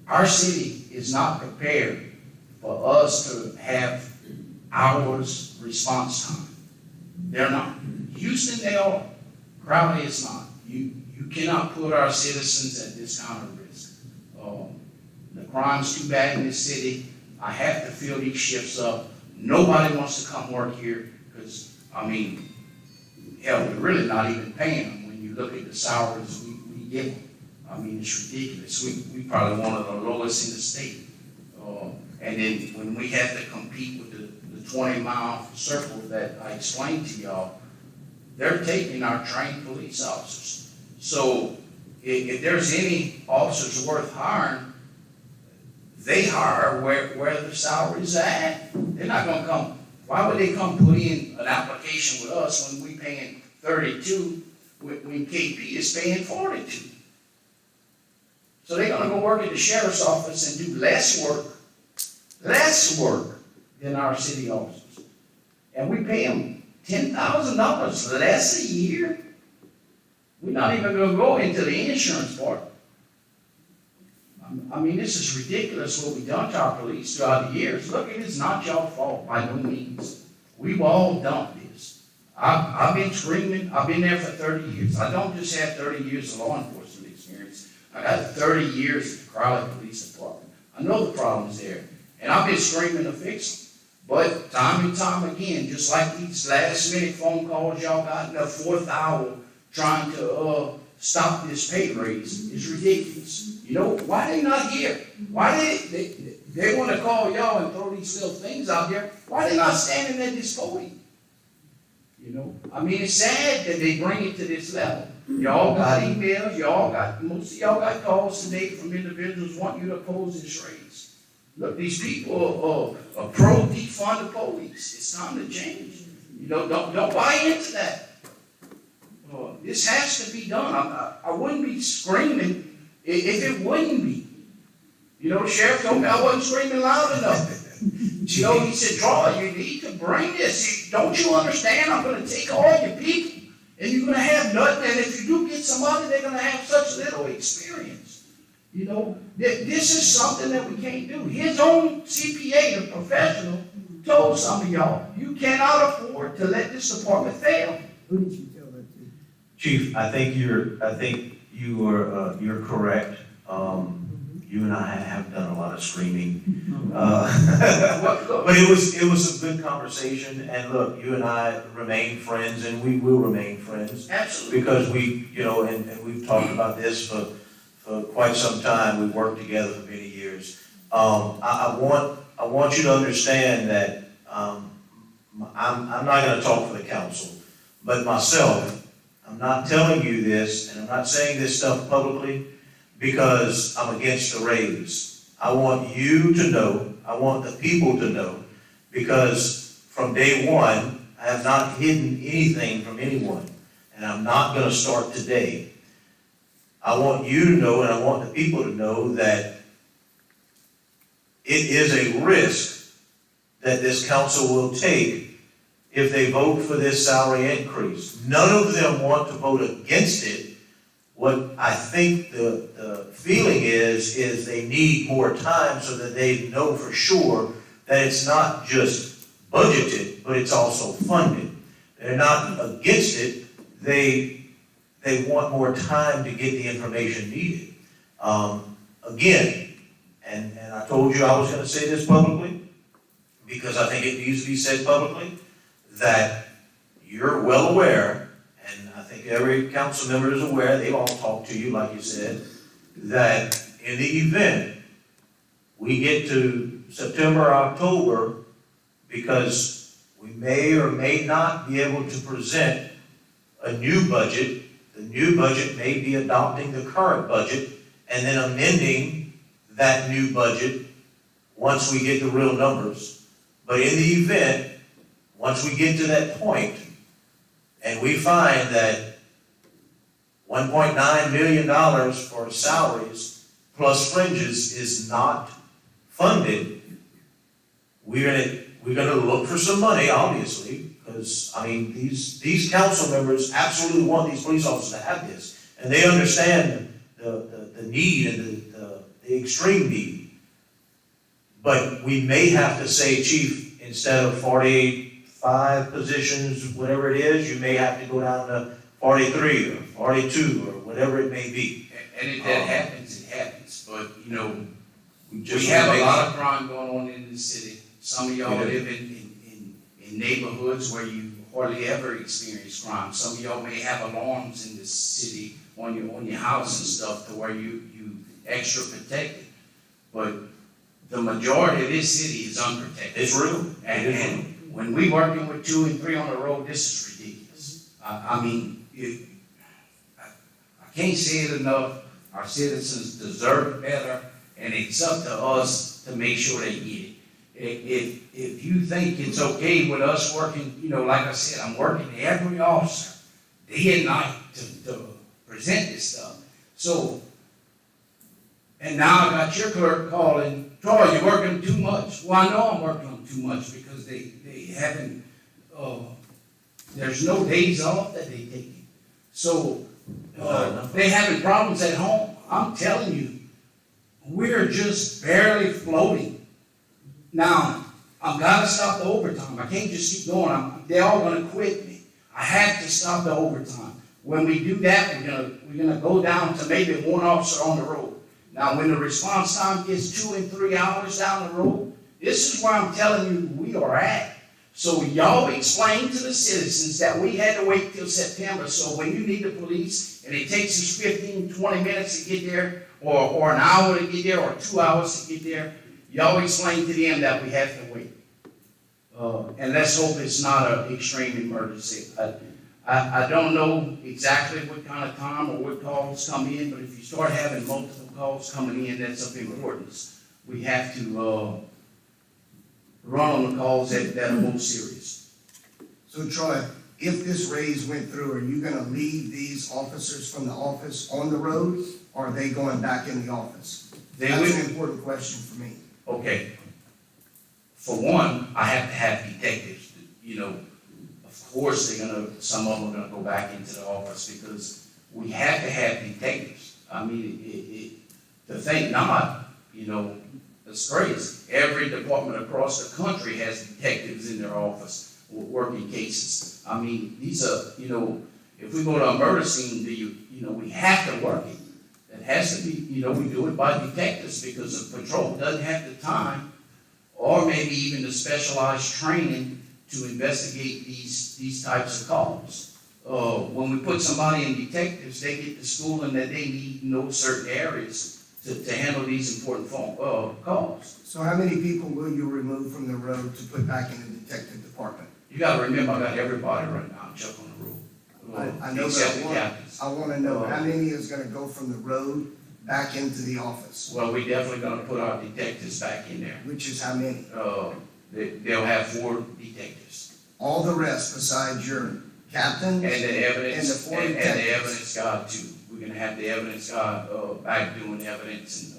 Our city is not prepared for us to have hours response time. They're not. Houston, they are. Crowley is not. You cannot put our citizens at this kind of risk. The crime's too bad in this city. I have to fill these shifts up. Nobody wants to come work here because, hell, we're really not even paying them when you look at the salaries we give them. It's ridiculous. We probably one of the lowest in the state. And then when we have to compete with the 20-mile circle that I explained to y'all, they're taking our trained police officers. So if there's any officers worth hiring, they hire where the salaries are at. They're not gonna come. Why would they come put in an application with us when we paying 32, when KP is paying 42? So they're gonna go work at the sheriff's office and do less work than our city officers. And we pay them $10,000 less a year. We're not even gonna go into the insurance part. This is ridiculous what we've done to our police throughout the years. Look, it is not your fault by no means. We've all done this. I've been screaming, I've been there for 30 years. I don't just have 30 years of law enforcement experience. I got 30 years at the Crowley Police Department. I know the problem's there. And I've been screaming to fix them. But time and time again, just like these last minute phone calls y'all got in the 4th hour trying to stop this pay raise is ridiculous. Why they not here? Why they want to call y'all and throw these little things out there? Why they not standing at this podium? It's sad that they bring it to this level. Y'all got emails, most of y'all got calls today from individuals wanting you to oppose this raise. Look, these people are pro defund the police. It's time to change. You know, don't buy into that. This has to be done. I wouldn't be screaming if it wouldn't be. You know, the sheriff told me I wasn't screaming loud enough. You know, he said, Troy, you need to bring this. Don't you understand? I'm going to take all your people, and you're going to have nothing. And if you do get somebody, they're going to have such little experience. You know, this is something that we can't do. His own CPA, the professional, told some of y'all, you cannot afford to let this department fail. Who did you tell that to? Chief, I think you're correct. You and I have done a lot of screaming. But it was a good conversation, and look, you and I remain friends, and we will remain friends. Absolutely. Because we, you know, and we've talked about this for quite some time. We've worked together for many years. I want you to understand that I'm not going to talk for the council, but myself, I'm not telling you this, and I'm not saying this stuff publicly because I'm against the raise. I want you to know, I want the people to know, because from day one, I have not hidden anything from anyone, and I'm not going to start today. I want you to know, and I want the people to know that it is a risk that this council will take if they vote for this salary increase. None of them want to vote against it. What I think the feeling is they need more time so that they know for sure that it's not just budgeted, but it's also funded. They're not against it. They want more time to get the information needed. Again, and I told you I was going to say this publicly, because I think it needs to be said publicly, that you're well aware, and I think every council member is aware, they've all talked to you, like you said, that in the event we get to September or October, because we may or may not be able to present a new budget, the new budget may be adopting the current budget and then amending that new budget once we get the real numbers. But in the event, once we get to that point, and we find that $1.9 million for salaries plus fringes is not funded, we're gonna look for some money, obviously, because, I mean, these council members absolutely want these police officers to have this, and they understand the need and the extreme need. But we may have to say, Chief, instead of 45 positions, whatever it is, you may have to go down to 43 or 42 or whatever it may be. And if that happens, it happens. But, you know, we Just have a lot of crime going on in the city. Some of y'all Yeah. live in neighborhoods where you hardly ever experience crime. Some of y'all may have alarms in the city on your house and stuff to where you extra protected. But the majority of this city is unprotected. It's real. And when we working with 2 and 3 on the road, this is ridiculous. I mean, I can't say it enough. Our citizens deserve better, and it's up to us to make sure they get it. If you think it's okay with us working, you know, like I said, I'm working every officer day and night to present this stuff. So, and now I got your clerk calling, Troy, you're working too much. Well, I know I'm working on too much because they haven't, there's no days off that they take. So, they having problems at home. I'm telling you, we're just barely floating. Now, I've got to stop the overtime. I can't just keep going. They're all going to quit me. I have to stop the overtime. When we do that, we're gonna go down to maybe 1 officer on the road. Now, when the response time gets 2 and 3 hours down the road, this is where I'm telling you we are at. So y'all explain to the citizens that we had to wait till September. So when you need the police and it takes us 15, 20 minutes to get there, or an hour to get there, or 2 hours to get there, y'all explain to them that we have to wait. And let's hope it's not an extreme emergency. I don't know exactly what kind of time or what calls come in, but if you start having multiple calls coming in, that's of importance. We have to run on the calls that are most serious. So Troy, if this raise went through, are you gonna leave these officers from the office on the road, or are they going back in the office? They That's will, an important question for me. okay. For one, I have to have detectives, you know, of course, some of them are gonna go back into the office because we have to have detectives. I mean, to think not, you know, it's crazy. Every department across the country has detectives in their office working cases. I mean, these are, you know, if we go to a murder scene, we have to work it. It has to be, we do it by detectives because the patrol doesn't have the time or maybe even the specialized training to investigate these types of calls. When we put somebody in detectives, they get the schooling that they need in those certain areas to handle these important calls. So how many people will you remove from the road to put back in the detective department? You gotta remember, I got everybody right now, Chuck on the road. I know Except the that captains. I wanna know how many is gonna go from the road back into the office, Well, we definitely gonna put our detectives back in there. which is how many? They'll have 4 detectives. All the rest besides your captains? And the evidence, And the 4 and the detectives. evidence guy too. We're gonna have the evidence guy, back doing evidence and,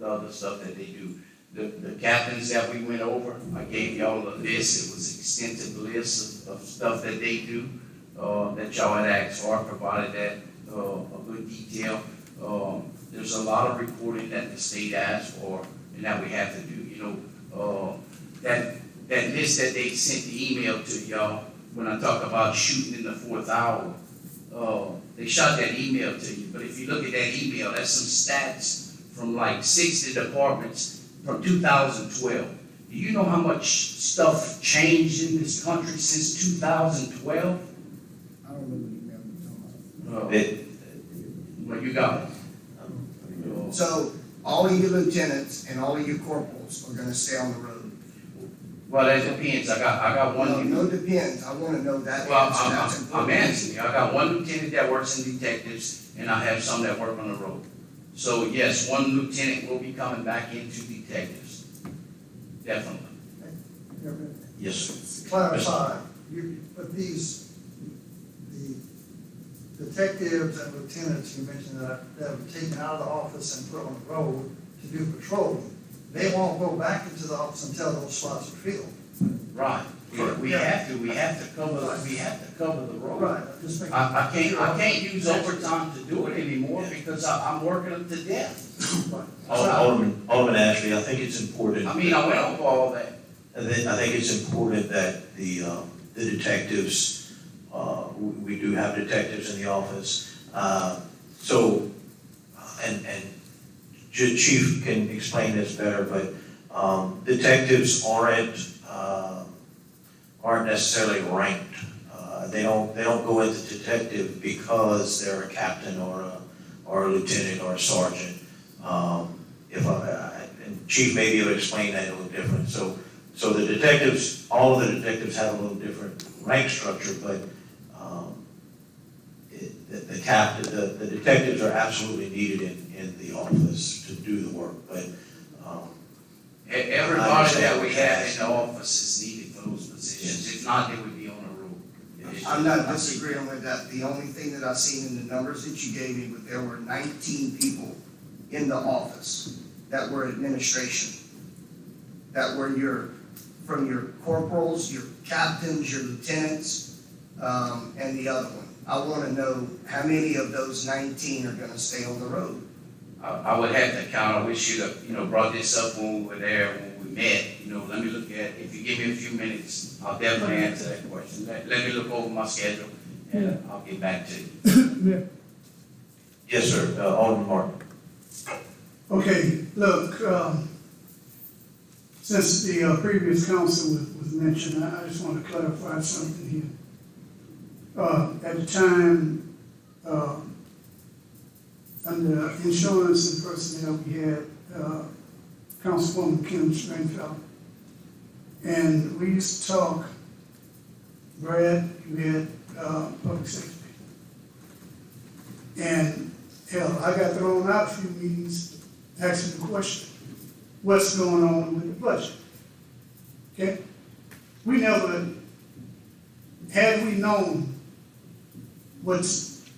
the other stuff that they do. The captains that we went over, I gave y'all a list, it was an extensive list of stuff that they do, that y'all had asked for, I provided that, a good detail. There's a lot of reporting that the state asked for and that we have to do, that list that they sent the email to y'all, when I talk about shooting in the 4th hour, they shot that email to you, but if you look at that email, that's some stats from like 60 departments from 2012. Do you know how much stuff changed in this country since 2012? I don't know what email you're talking Well, you got it. about. So all of your lieutenants and all of your corporals are gonna stay on the road? Well, that depends. I got one. No, depends. I wanna know that Well, answer. That's I'm important. answering you. I got one lieutenant that works in detectives, and I have some that work on the road. So yes, one lieutenant will be coming back into detectives. Definitely. Yes, sir. To clarify, but the detectives and lieutenants you mentioned that were taken out of the office and put on the road to do patrolling, they won't go back into the office until those slots are filled. Right. We have to cover the road. Right, just making. I can't use overtime to do it anymore because I'm working them to death. Alderman Ashley, I think it's important. I mean, I went over all that. I think it's important that the detectives, we do have detectives in the office. And Chief can explain this better, but detectives aren't necessarily ranked. They don't go into detective because they're a captain or a lieutenant or a sergeant. And Chief may be able to explain that a little different. So the detectives, all of the detectives have a little different rank structure, but the detectives are absolutely needed in the office to do the work, but Everybody that we have in the office is needed for those positions. If not, they would be on the road. I'm not disagreeing with that. The only thing that I seen in the numbers that you gave me, was there were 19 people in the office that were administration, that were from your corporals, your captains, your lieutenants, and the other one. I wanna know how many of those 19 are gonna stay on the road. I would have to count. I wish you'd have, brought this up when we were there, when we met. Let me look at it. If you give me a few minutes, I'll definitely answer that question. Let me look over my schedule and I'll get back to you. yes, sir, Alderman Martin. Okay, look, since the previous council was mentioned, I just want to clarify something here. At the time, under insurance and personnel, we had Councilwoman Kim Stringfellow. And we used to talk, Brad, you had public safety. And hell, I got thrown out a few meetings asking the question, what's going on with the budget? Okay? We never had we known what was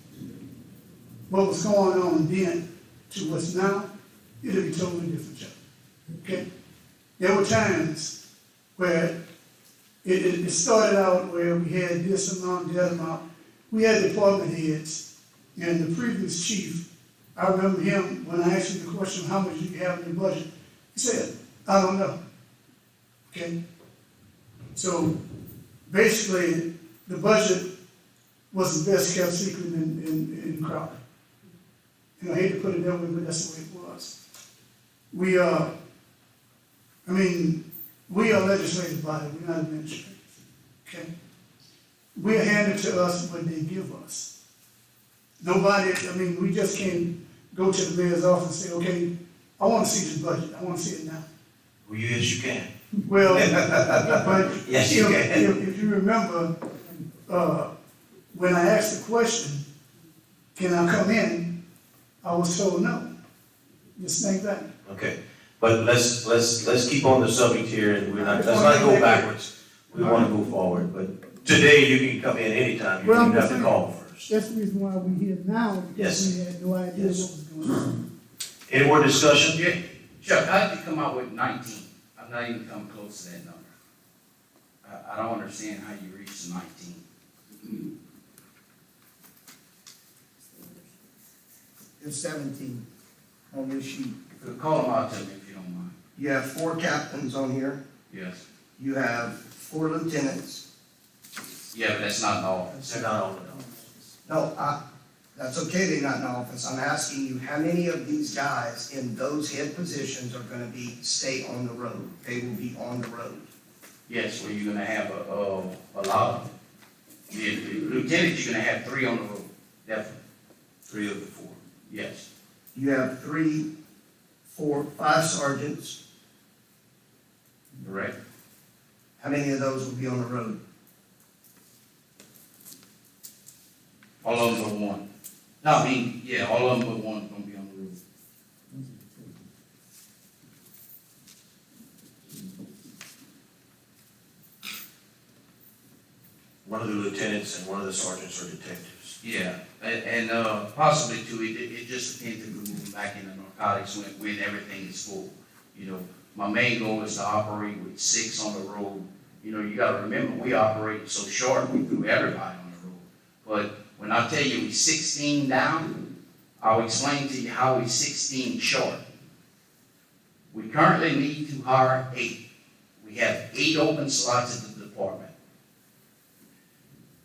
going on then to what's now, it'd be totally different, Chuck. Okay? There were times where it started out where we had this amount, that amount. We had department heads, and the previous chief, I remember him, when I asked him the question, how much do you have in your budget? He said, I don't know. Okay? So basically, the budget was the best kept secret in Crowley. And I hate to put it that way, but that's the way it was. We are legislative body, we're not administrators. Okay? We're handed to us what they give us. Nobody, we just can't go to the mayor's office and say, okay, I want to see this budget, I want to see it now. Well, yes, you can. Well, but Yes, you can. if you remember, when I asked the question, can I come in, I was told no. Just think that. Okay, but let's keep on the subject here, and let's not go backwards. We want to move forward, but today you can come in anytime, you don't have to call first. That's the reason why we're here now, Yes. because we had no idea what was going on. Any more discussion? Yeah, Chuck, how did you come out with 19? I'm not even come close to that number. I don't understand how you reached 19. It's 17 on this sheet. Call them out to me if you don't mind. You have 4 captains on here. Yes. You have 4 lieutenants. Yeah, but that's not in the office. They're not on it. No, that's okay, they're not in the office. I'm asking you, how many of these guys in those head positions are gonna stay on the road? They will be on the road. Yes, well, you're gonna have a lot of them. The lieutenant, you're gonna have 3 on the road, definitely. 3 of the 4. Yes. You have 3, 4, 5 sergeants. Correct. How many of those will be on the road? All of them but 1. No, I mean, yeah, all of them but 1 gonna be on the road. One of the lieutenants and one of the sergeants are detectives. Yeah, and possibly too, it just depends if we move back into narcotics when everything is full. You know, my main goal is to operate with 6 on the road. You know, you gotta remember, we operate so short, we threw everybody on the road. But when I tell you we 16 down, I'll explain to you how we 16 short. We currently need to hire 8. We have 8 open slots at the department.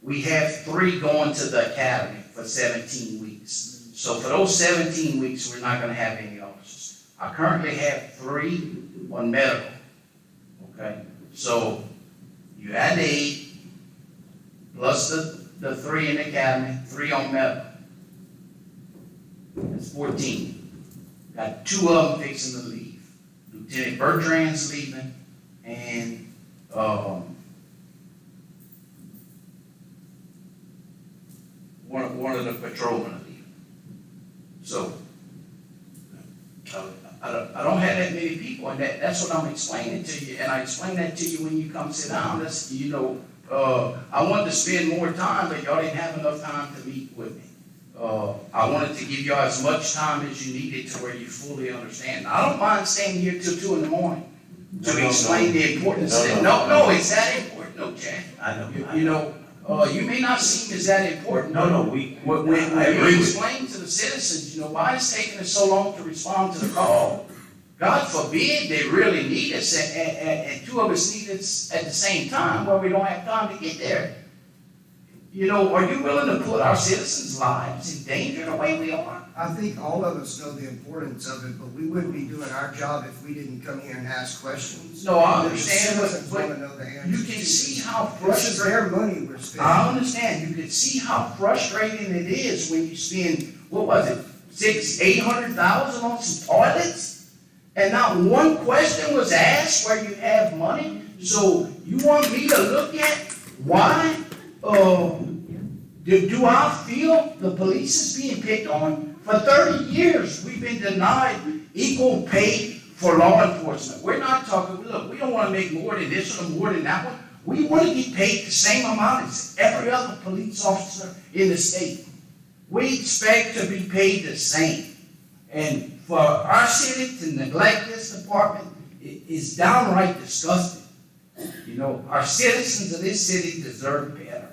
We have 3 going to the academy for 17 weeks. So for those 17 weeks, we're not gonna have any officers. I currently have 3 on medical, okay? So you add 8, plus the 3 in the academy, 3 on medical. That's 14. Got 2 of them fixing to leave. Lieutenant Bertrand's leaving, and, one of the patrolmen are leaving. So, I don't have that many people, and that's what I'm explaining to you, and I explain that to you when you come sit down. That's, I wanted to spend more time, but y'all didn't have enough time to meet with me. I wanted to give y'all as much time as you needed to where you fully understand. I don't mind staying here till 2 in the morning to explain the importance of it. No, it's that important, no, Jack. I know. You may not seem as that important. No, when I agree you with you. explain to the citizens, why it's taking us so long to respond to the call. God forbid they really need us, and 2 of us need us at the same time, where we don't have time to get there. Are you willing to put our citizens' lives in danger the way we are? I think all of us know the importance of it, but we wouldn't be doing our job if we didn't come here and ask questions. No, I The understand, citizens but wanna know the answers. you can see how This is frustrating. their money we're spending. I understand. You can see how frustrating it is when you spend, what was it, $800,000 on some toilets? And not one question was asked where you have money? So you want me to look at why, do I feel the police is being picked on? For 30 years, we've been denied equal pay for law enforcement. We're not talking, look, we don't want to make more than this or more than that one. We want to get paid the same amount as every other police officer in the state. We expect to be paid the same. And for our city to neglect this department is downright disgusting. You know, our citizens of this city deserve better.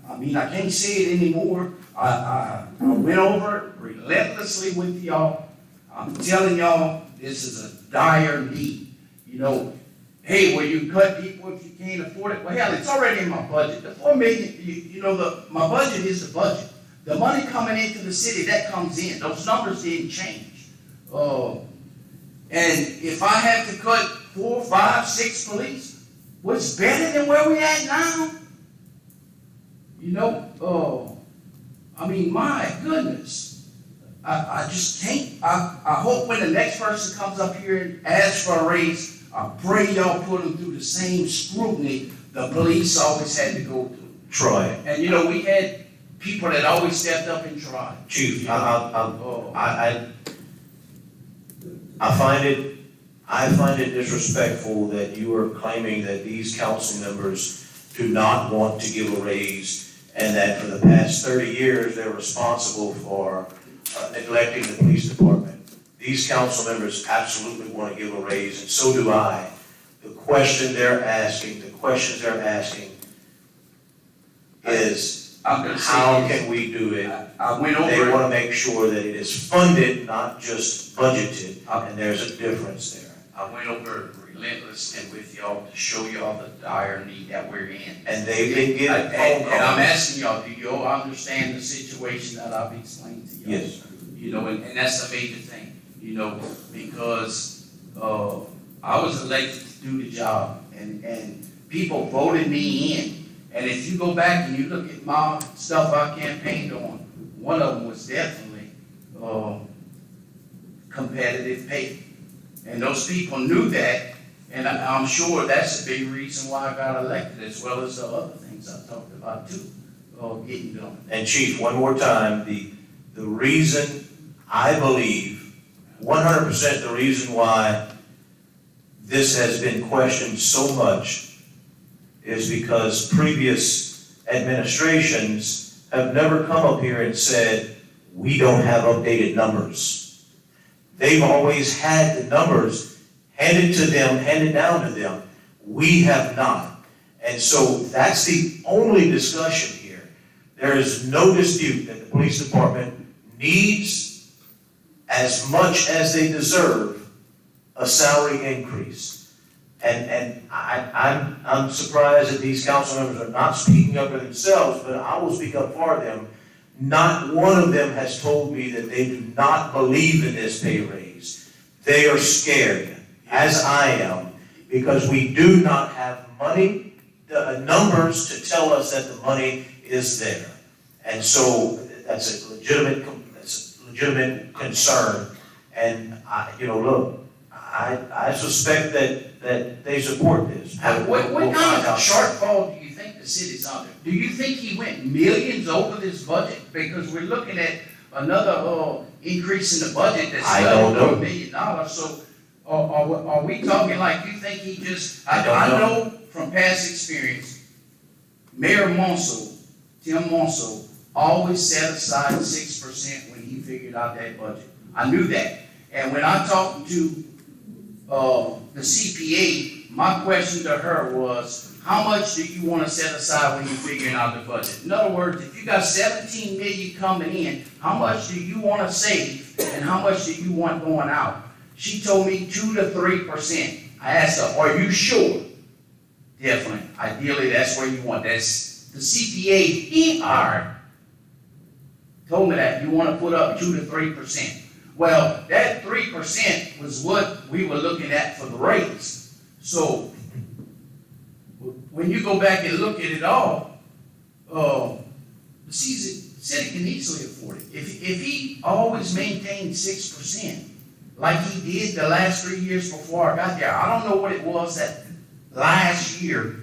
I mean, I can't say it anymore. I went over it relentlessly with y'all. I'm telling y'all, this is a dire need. You know, hey, will you cut people if you can't afford it? Well, hell, it's already in my budget. The $4 million, my budget is the budget. The money coming into the city, that comes in. Those numbers didn't change. And if I have to cut 4, 5, 6 police, what's better than where we at now? You know, I mean, my goodness. I just can't. I hope when the next person comes up here and asks for a raise, I pray y'all put them through the same scrutiny the police always had to go through. Troy. And you know, we had people that always stepped up and tried. Chief, I find it disrespectful that you are claiming that these council members do not want to give a raise, and that for the past 30 years, they're responsible for neglecting the police department. These council members absolutely want to give a raise, and so do I. The questions they're asking is, how can we do it? I went over They it. want to make sure that it is funded, not just budgeted, and there's a difference there. I went over it relentlessly with y'all to show y'all the dire need that we're in. And they've been getting phone And I'm calls. asking y'all, do you all understand the situation that I've explained to y'all? Yes. You know, and that's a major thing, you know, because I was elected to do the job, and people voted me in. And if you go back and you look at my stuff I campaigned on, one of them was definitely competitive pay. And those people knew that, and I'm sure that's a big reason why I got elected, as well as the other things I talked about too, getting done. And Chief, one more time, the reason, I believe, 100% the reason why this has been questioned so much is because previous administrations have never come up here and said, we don't have updated numbers. They've always had the numbers handed down to them. We have not. And so that's the only discussion here. There is no dispute that the police department needs, as much as they deserve, a salary increase. And I'm surprised that these council members are not speaking up for themselves, but I will speak up for them. Not one of them has told me that they do not believe in this pay raise. They are scared, as I am, because we do not have money, the numbers to tell us that the money is there. And so that's a legitimate concern. And I suspect that they support this. What kind of shortfall do you think the city's under? Do you think he went millions over this budget? Because we're looking at another increase in the budget that's I don't know. $1 million. So are we talking like you think he just, I don't know from past experience, Mayor Tim Monso, always set aside 6% when he figured out that budget. I knew that. And when I talked to the CPA, my question to her was, how much do you want to set aside when you're figuring out the budget? In other words, if you got 17 million coming in, how much do you want to save and how much do you want going out? She told me 2 to 3%. I asked her, are you sure? Definitely. Ideally, that's where you want. That's the CPA he hired. Told me that you want to put up 2 to 3%. Well, that 3% was what we were looking at for the raise. So when you go back and look at it all, the city can easily afford it. If he always maintained 6%, like he did the last 3 years before I got there, I don't know what it was that last year.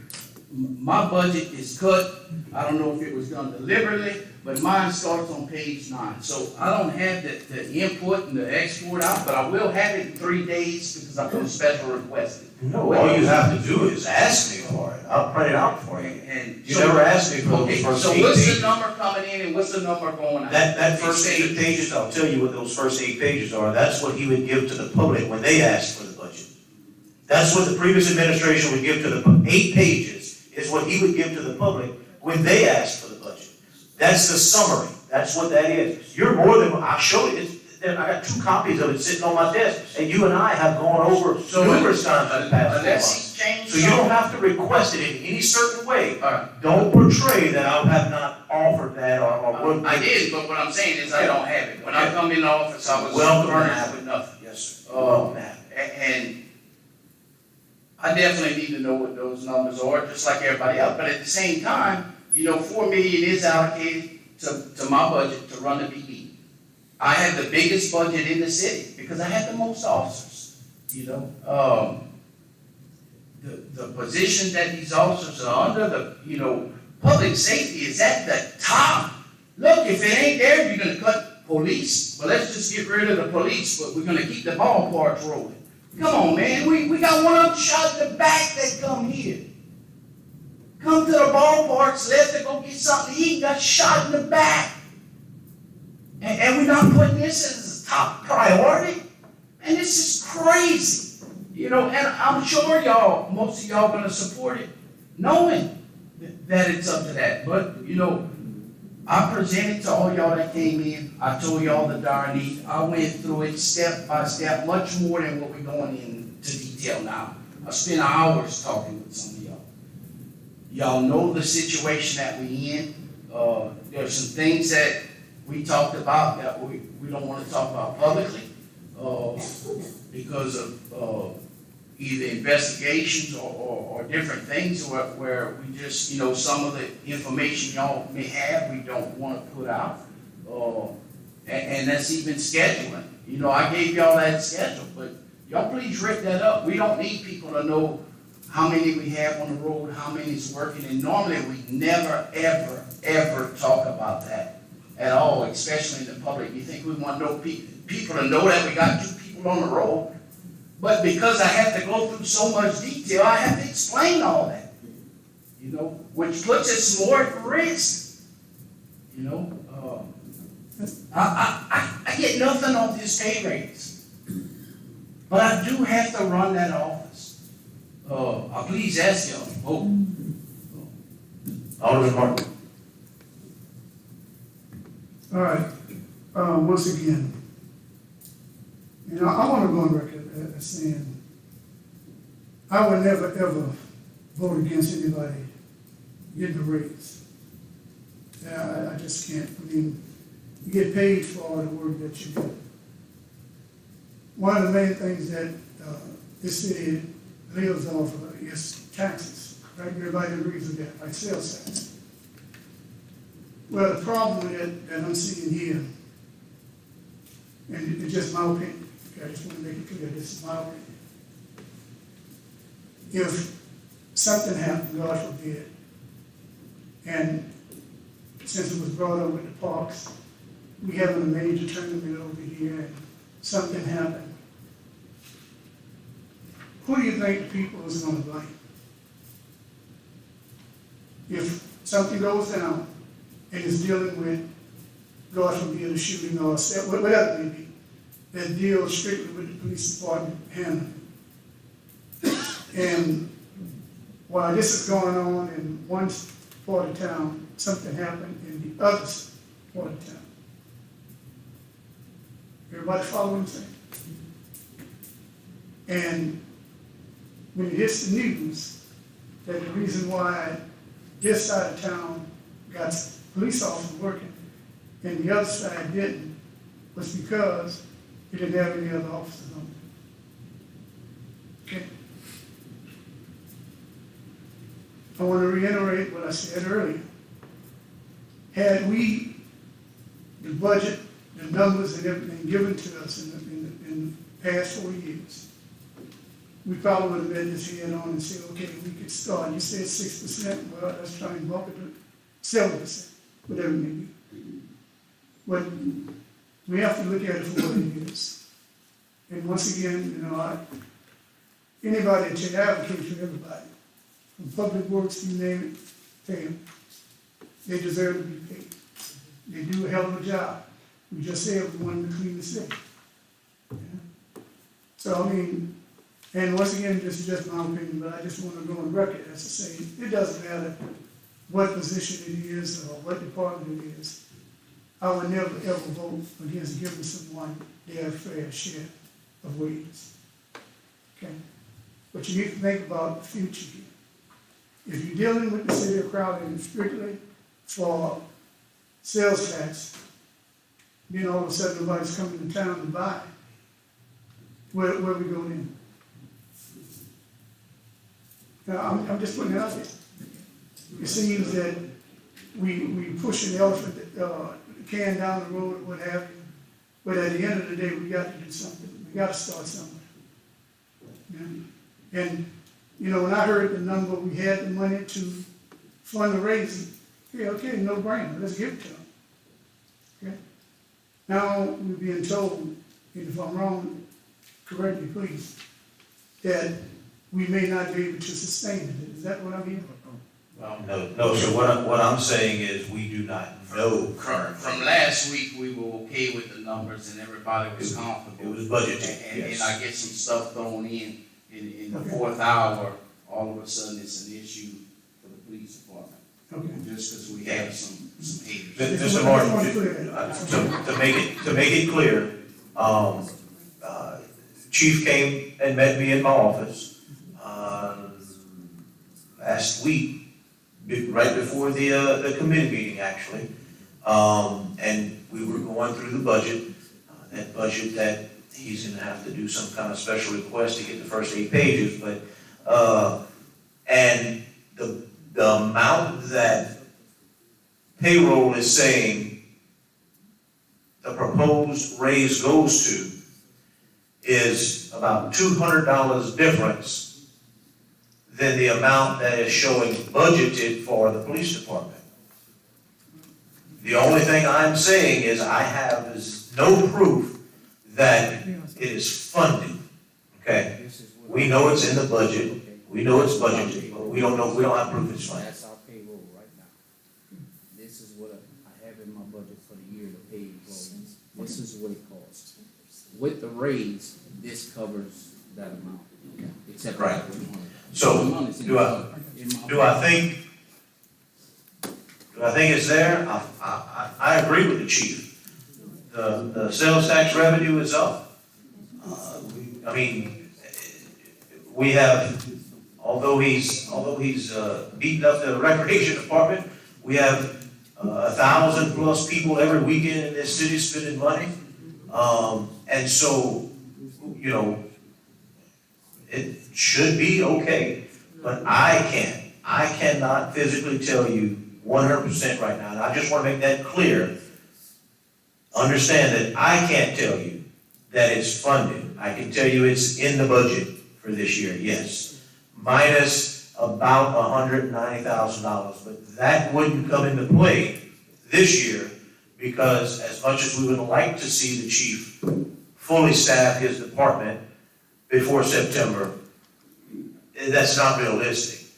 My budget is cut. I don't know if it was done deliberately. but mine starts on page 9. So I don't have the input and the export out, but I will have it in 3 days because I put a special request in. No, all you have to do is ask me for it. I'll print it out for you. And You never asked me for those okay, first so 8 what's pages. the number coming in and what's the number going out? That first 8 pages, I'll tell you what those first 8 pages are. That's what he would give to the public when they asked for the budget. That's what the previous administration would give to the, 8 pages is what he would give to the public when they asked for the budget. That's the summary. That's what that is. You're more than, I showed it. I got 2 copies of it sitting on my desk, and you and I have gone over numerous times in the past 4 Unless months. he changed So you don't something. have to request it in any certain way. All right. Don't portray that I have not offered that or would. I did, but what I'm saying is I don't have it. When I come in the office, I was Welcome to furnished have it. with nothing. Yes, sir. Welcome to have it. And I definitely need to know what those numbers are, just like everybody else. But at the same time, $4 million is allocated to my budget to run the BB. I have the biggest budget in the city because I have the most officers, The position that these officers are under, public safety is at the top. Look, if it ain't there, you're gonna cut police. Well, let's just get rid of the police, but we're gonna keep the ballparks rolling. Come on, man, we got one of them shot in the back that come here. Come to the ballparks, left to go get something to eat, got shot in the back. And we're not putting this as a top priority? And this is crazy. And I'm sure most of y'all gonna support it, knowing that it's up to that. But, I presented to all y'all that came in. I told y'all the dire need. I went through it step by step, much more than what we're going into detail now. I spent hours talking with some of y'all. Y'all know the situation that we in. There's some things that we talked about that we don't want to talk about publicly because of either investigations or different things where we just, some of the information y'all may have, we don't want to put out. And that's even scheduling. I gave y'all that schedule, but y'all please rip that up. We don't need people to know how many we have on the road, how many is working, and normally we never, ever, ever talk about that at all, especially in the public. You think we want to know people to know that we got 2 people on the road? But because I have to go through so much detail, I have to explain all that, which puts us more at risk. I get nothing off this pay raise, but I do have to run that office. I please ask y'all. Alderman Martin. All right, once again, I want to go on record as saying, I would never, ever vote against anybody getting a raise. I just can't. You get paid for all the work that you do. One of the main things that this city lives off of is taxes, right? Everybody agrees with that, like sales tax. Well, the problem that I'm seeing here, and it's just my opinion, I just want to make it clear, this is my opinion. If something happened, God forbid, and since it was brought up with the parks, we having a major tournament over here, and something happened, who do you think the people is going to blame? If something goes down and is dealing with, God forbid, a shooting or whatever it may be, that deals strictly with the police department handling. And while this is going on in one part of town, something happened in the other part of town. Everybody follow what I'm saying? And when it hits the news, that the reason why this side of town got police officers working and the other side didn't was because it didn't have any other officers on it. Okay? I want to reiterate what I said earlier. Had we, the budget, the numbers and everything given to us in the past 4 years, we probably would have been this head on and said, okay, we could start. You said 6%, well, let's try and bump it to 7%, whatever it may be. But we have to look at it for what it is. And once again, anybody that should advocate for everybody, from public works, you name it, pay them. They deserve to be paid. They do a hell of a job. We just said we wanted to clean the city. Yeah. So, I mean, and once again, this is just my opinion, but I just want to go on record as to say, it doesn't matter what position it is or what department it is. I would never, ever vote against giving someone their fair share of wages. Okay? But you need to think about the future here. If you're dealing with the city of Crowley strictly for sales tax, then all of a sudden nobody's coming to town to buy. Where we going in? Now, I'm just putting it out there. It seems that we push the elephant, can down the road or what have you, but at the end of the day, we got to do something. We got to start somewhere. Yeah? And, when I heard the number, we had the money to fund the raising. Yeah, okay, no brainer, let's give it to them. Okay? Now, we're being told, and if I'm wrong, correct me please, that we may not be able to sustain it. Is that what I'm hearing? No, so what I'm saying is we do not know currently. From last week, we were okay with the numbers and everybody was comfortable. It was budgeted, And yes. then I get some stuff thrown in the fourth hour, all of a sudden it's an issue for the police department. Okay. Just because we have some haters. Mr. Martin, to make it clear, Chief came and met me in my office, last week, right before the committee meeting, actually. And we were going through the budget, that budget that he's gonna have to do some kind of special request to get the first 8 pages, but, and the amount that payroll is saying the proposed raise goes to is about $200 difference than the amount that is showing budgeted for the police department. The only thing I'm saying is I have is no proof that it is funded, okay? We know it's in the budget, we know it's budgeted, but we don't have proof it's funded. That's our payroll right now. This is what I have in my budget for the year to pay employees. This is what it costs. With the raise, this covers that amount, except for Right. that 100. So, The money is in do my I think it's there? I agree with the chief. The sales tax revenue is up. We have, although he's beating up the recreation department, we have 1,000 plus people every weekend in this city spending money. And so, it should be okay, but I cannot physically tell you 100% right now, and I just want to make that clear. Understand that I can't tell you that it's funded. I can tell you it's in the budget for this year, yes. Minus about $190,000, but that wouldn't come into play this year because as much as we would like to see the chief fully staff his department before September, that's not realistic.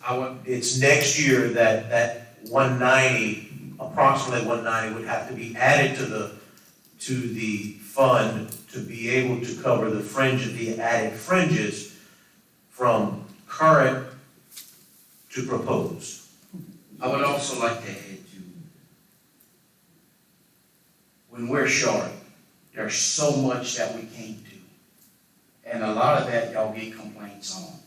It's next year that 190, approximately 190 would have to be added to the fund to be able to cover the added fringes from current to proposed. I would also like to add when we're short, there's so much that we can't do. And a lot of that y'all get complaints on.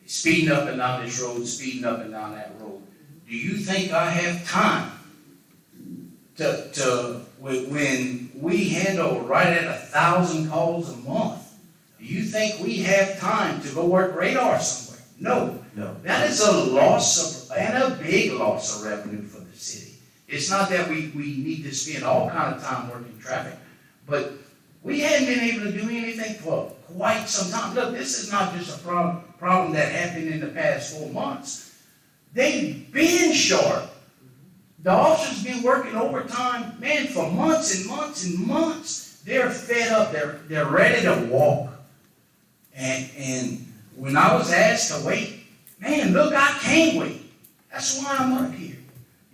Speeding up and down this road, speeding up and down that road. Do you think I have time when we handle right at 1,000 calls a month, do you think we have time to go work radar somewhere? No. That is a loss and a big loss of revenue for the city. It's not that we need to spend all kind of time working traffic, but we hadn't been able to do anything for quite some time. Look, this is not just a problem that happened in the past 4 months. They've been short The officers been working overtime, man, for months and months and months. They're fed up, they're ready to walk. And when I was asked to wait, man, look, I can't wait. That's why I'm up here.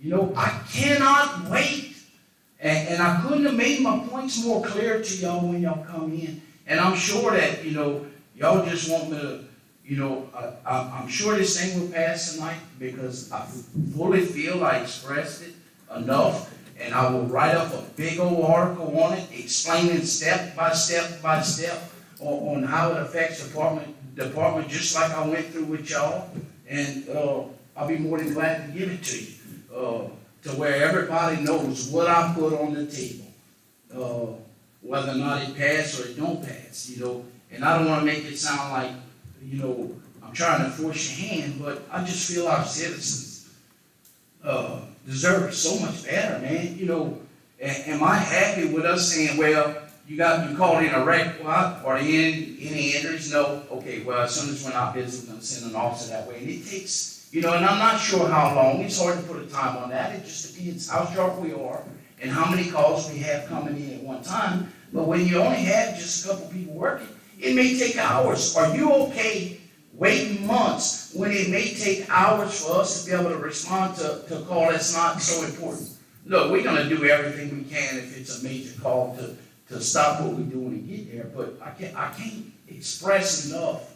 You know, I cannot wait. And I couldn't have made my points more clear to y'all when y'all come in. And I'm sure that, you know, y'all just want me to, you know, I'm sure this thing will pass tonight because I fully feel I expressed it enough. And I will write up a big old article on it, explaining step by step by step on how it affects department, just like I went through with y'all. And I'll be more than glad to give it to you, to where everybody knows what I put on the table, whether or not it passed or it don't pass, you know. And I don't want to make it sound like, you know, I'm trying to force your hand, but I just feel our citizens deserve so much better, man. You know, am I happy with us saying, well, you called in a wreck, what? Are there any injuries? No. Okay, well, as soon as we're not busy, we're going to send an officer that way. And it takes, you know, and I'm not sure how long. It's hard to put a time on that. It just depends how sharp we are and how many calls we have coming in at one time. But when you only have just a couple people working, it may take hours. Are you okay waiting months when it may take hours for us to be able to respond to a call that's not so important? Look, we're going to do everything we can if it's a major call to stop what we're doing and get there. But I can't express enough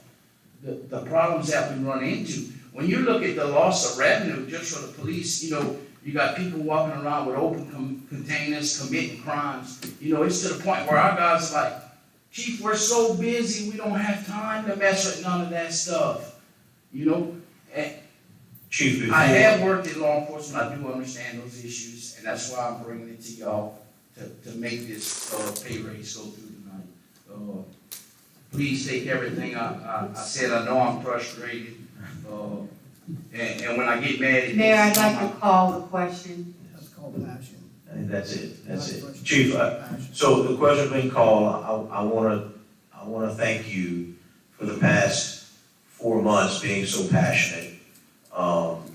the problems that we run into. When you look at the loss of revenue just for the police, you know, you got people walking around with open containers committing crimes. You know, it's to the point where our guys are like, Chief, we're so busy, we don't have time to mess with none of that stuff. You know, and Chief, I have worked in law enforcement, I do understand those issues, and that's why I'm bringing it to y'all to make this pay raise go through tonight. Please take everything I said. I know I'm frustrated, and when I get mad at Mayor, I'd like to call the question. That's called passion. and that's it. Chief, so the question's been called. I wanna thank you for the past 4 months being so passionate,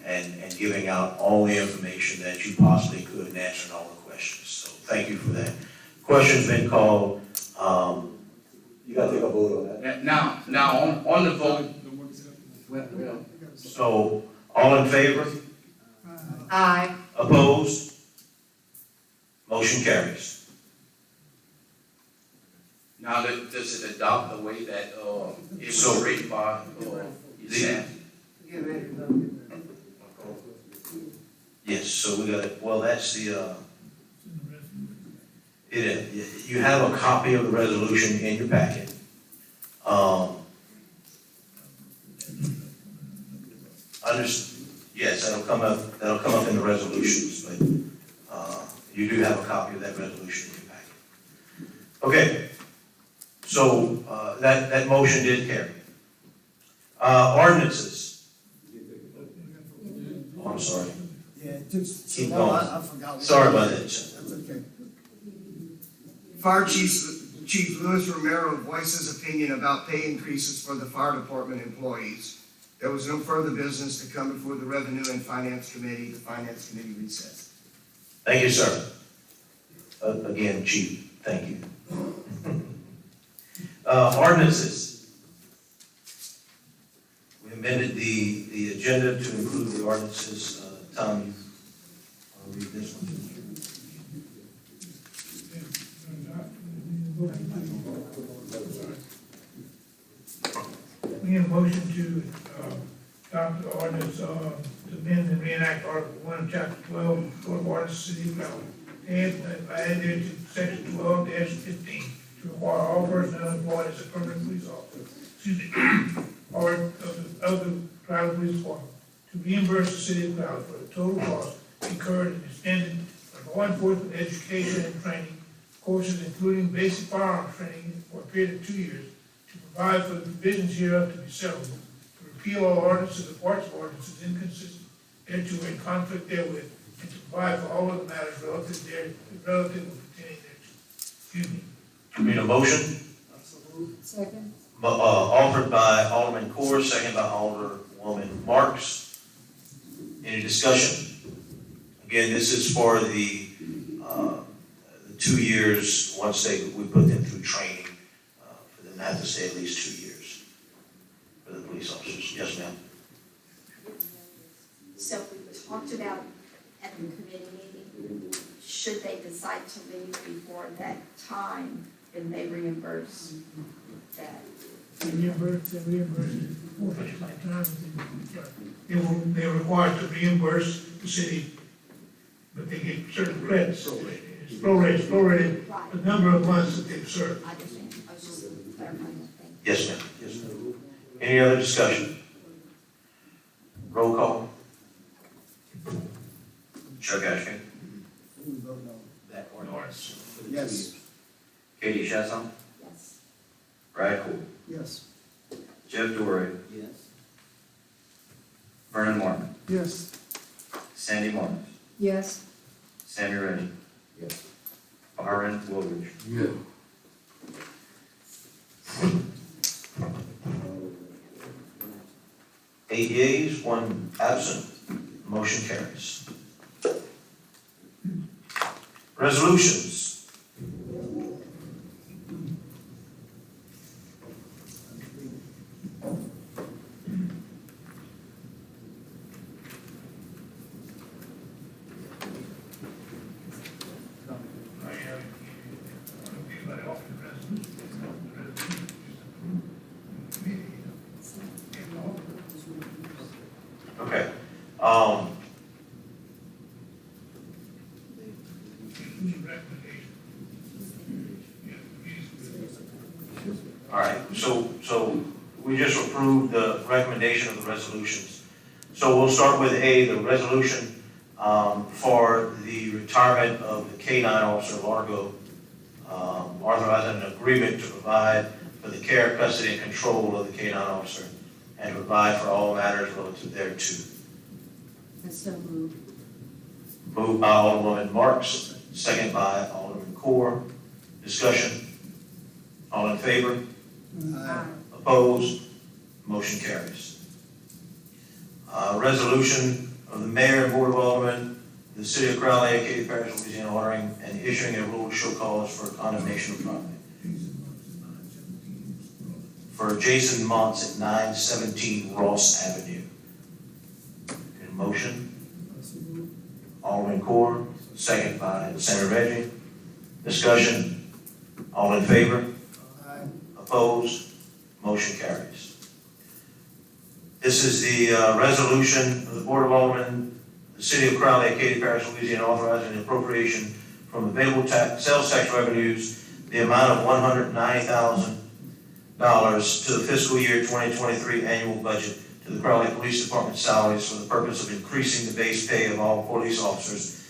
and giving out all the information that you possibly could and answering all the questions. So thank you for that. Question's been called. You gotta take a vote on that. Now on the vote. So, all in favor? Aye. Opposed? Motion carries. Now, does it adopt the way that it was written by staff? Yes, so we got it, well, that's the, you have a copy of the resolution in your packet. Yes, that'll come up in the resolutions, but, you do have a copy of that resolution in your packet. Okay, so, that motion did carry. Ordinances. Oh, I'm sorry. Yeah, just, Keep so going. I forgot. Sorry about that. That's okay. Fire Chief Luis Romero voices opinion about pay increases for the fire department employees. There was no further business to come before the Revenue and Finance Committee. The Finance Committee recessed. Thank you, sir. Again, Chief, thank you. Ordinances. We amended the agenda to include the ordinances. Tom, I'll read this one. We need a motion to adopt the ordinance to amend and reenact Article 1, Chapter 12, Code of Ordinance, City of Crowley. And add into Section 12-15 to require all personnel employed as a permanent police officer, or of the Crowley Police Department, to reimburse the City of Crowley for the total cost incurred in extended law enforcement education and training courses, including basic firearms training for a period of 2 years, to provide for the provisions hereof to be settled, to repeal all ordinances or parts of ordinances inconsistent thereto in conflict therewith, and to provide for all other matters relative or pertaining thereto. Excuse me. Need a motion? Second. Offered by Alderman Corr, second by Alderwoman Marks. Any discussion? Again, this is for the 2 years, once we put them through training, for them to have to stay at least 2 years for the police officers. Yes, ma'am? So we talked about at the committee meeting, should they decide to leave before that time, then they reimburse that. They're required to reimburse the city, but they get certain credits. It's prorated, the number of months that they've served. I understand, I was just clarifying that thing. Yes, ma'am. Yes, ma'am. Any other discussion? Roll call. Chuck Ashkin. That ordinance. Yes. Katie Chasson, Yes. Brad Cole, Yes. Jeff Dorey, Yes. Vernon Martin, Yes. Sandy Martin, Yes. Sammy Rennie, Yes. Byron Woolridge. Yeah. 8 yeas, 1 absent. Motion carries. Resolutions. Okay. All right, so we just approved the recommendation of the resolutions. So we'll start with A, the resolution for the retirement of the K-9 officer Largo, authorizing an agreement to provide for the care, custody, and control of the K-9 officer, and to provide for all matters relative thereto. So moved. Moved by Alderwoman Marks, second by Alderman Core. Discussion. All in favor? Opposed? Motion carries. Resolution of the Mayor and Board of Aldermen of the City of Crowley, Katy Parish, Louisiana, ordering and issuing a rule to show cause for condemnation of property. For Jason Montz at 917 Ross Avenue. In motion? Alderman Core, second by Senator Reggie. Discussion. All in favor? Opposed? Motion carries. This is the resolution of the Board of Aldermen, the City of Crowley, Katy Parish, Louisiana, authorizing an appropriation from available sales tax revenues, the amount of $190,000 to the fiscal year 2023 annual budget to the Crowley Police Department salaries for the purpose of increasing the base pay of all police officers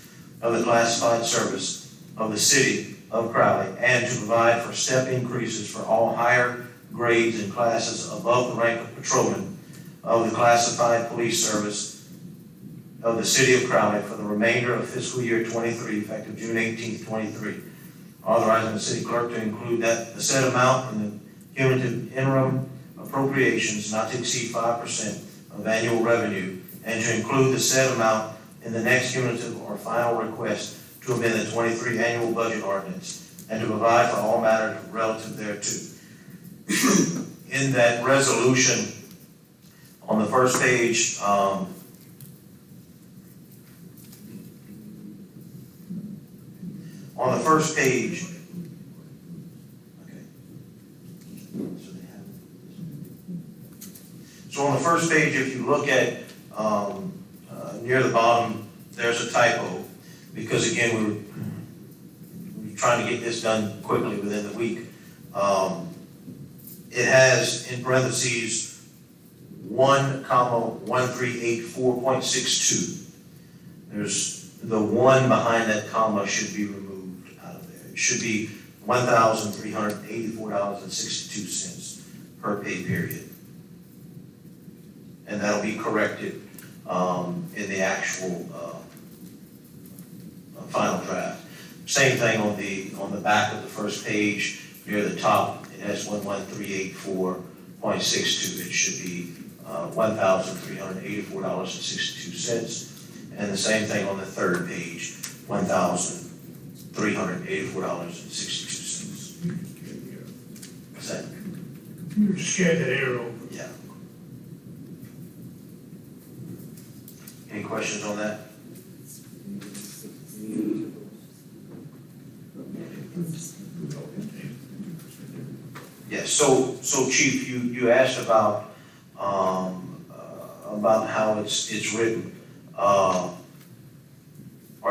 of the classified service of the City of Crowley, and to provide for step increases for all higher grades and classes above the rank of patrolman of the classified police service of the City of Crowley for the remainder of fiscal year 23, effective June 18th, 23. Authorizing the city clerk to include the said amount in the cumulative interim appropriations not to exceed 5% of annual revenue, and to include the said amount in the next cumulative or final request to amend the 23 annual budget ordinance, and to provide for all matters relative thereto. In that resolution, on the first page, on the first page, so on the first page, if you look at near the bottom, there's a typo, because again, we were trying to get this done quickly within the week. It has in parentheses 1,1384.62. There's the 1 behind that comma should be removed out of there. It should be $1,384.62 per pay period. And that'll be corrected in the actual final draft. Same thing on the back of the first page, near the top, it has 11384.62. It should be $1,384.62. And the same thing on the third page, $1,384.62. What's that? You just carry that arrow. Yeah. Any questions on that? Yes, so Chief, you asked about how it's written. Are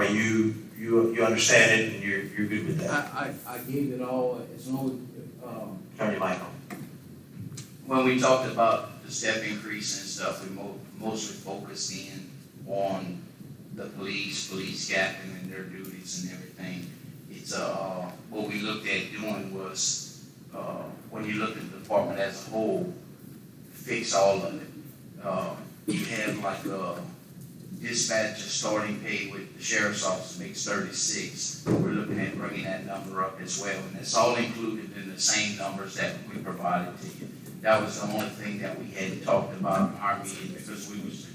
you understand it and you're good with that? I gave it all, as long Turn your mic on. When we talked about the step increase and stuff, we mostly focused in on the police captain and their duties and everything. It's, what we looked at doing was, when you look at the department as a whole, fix all of it. You have like dispatcher starting pay with the sheriff's office makes 36. We're looking at bringing that number up as well, and it's all included in the same numbers that we provided to you. That was the only thing that we had talked about in our meeting, because we was,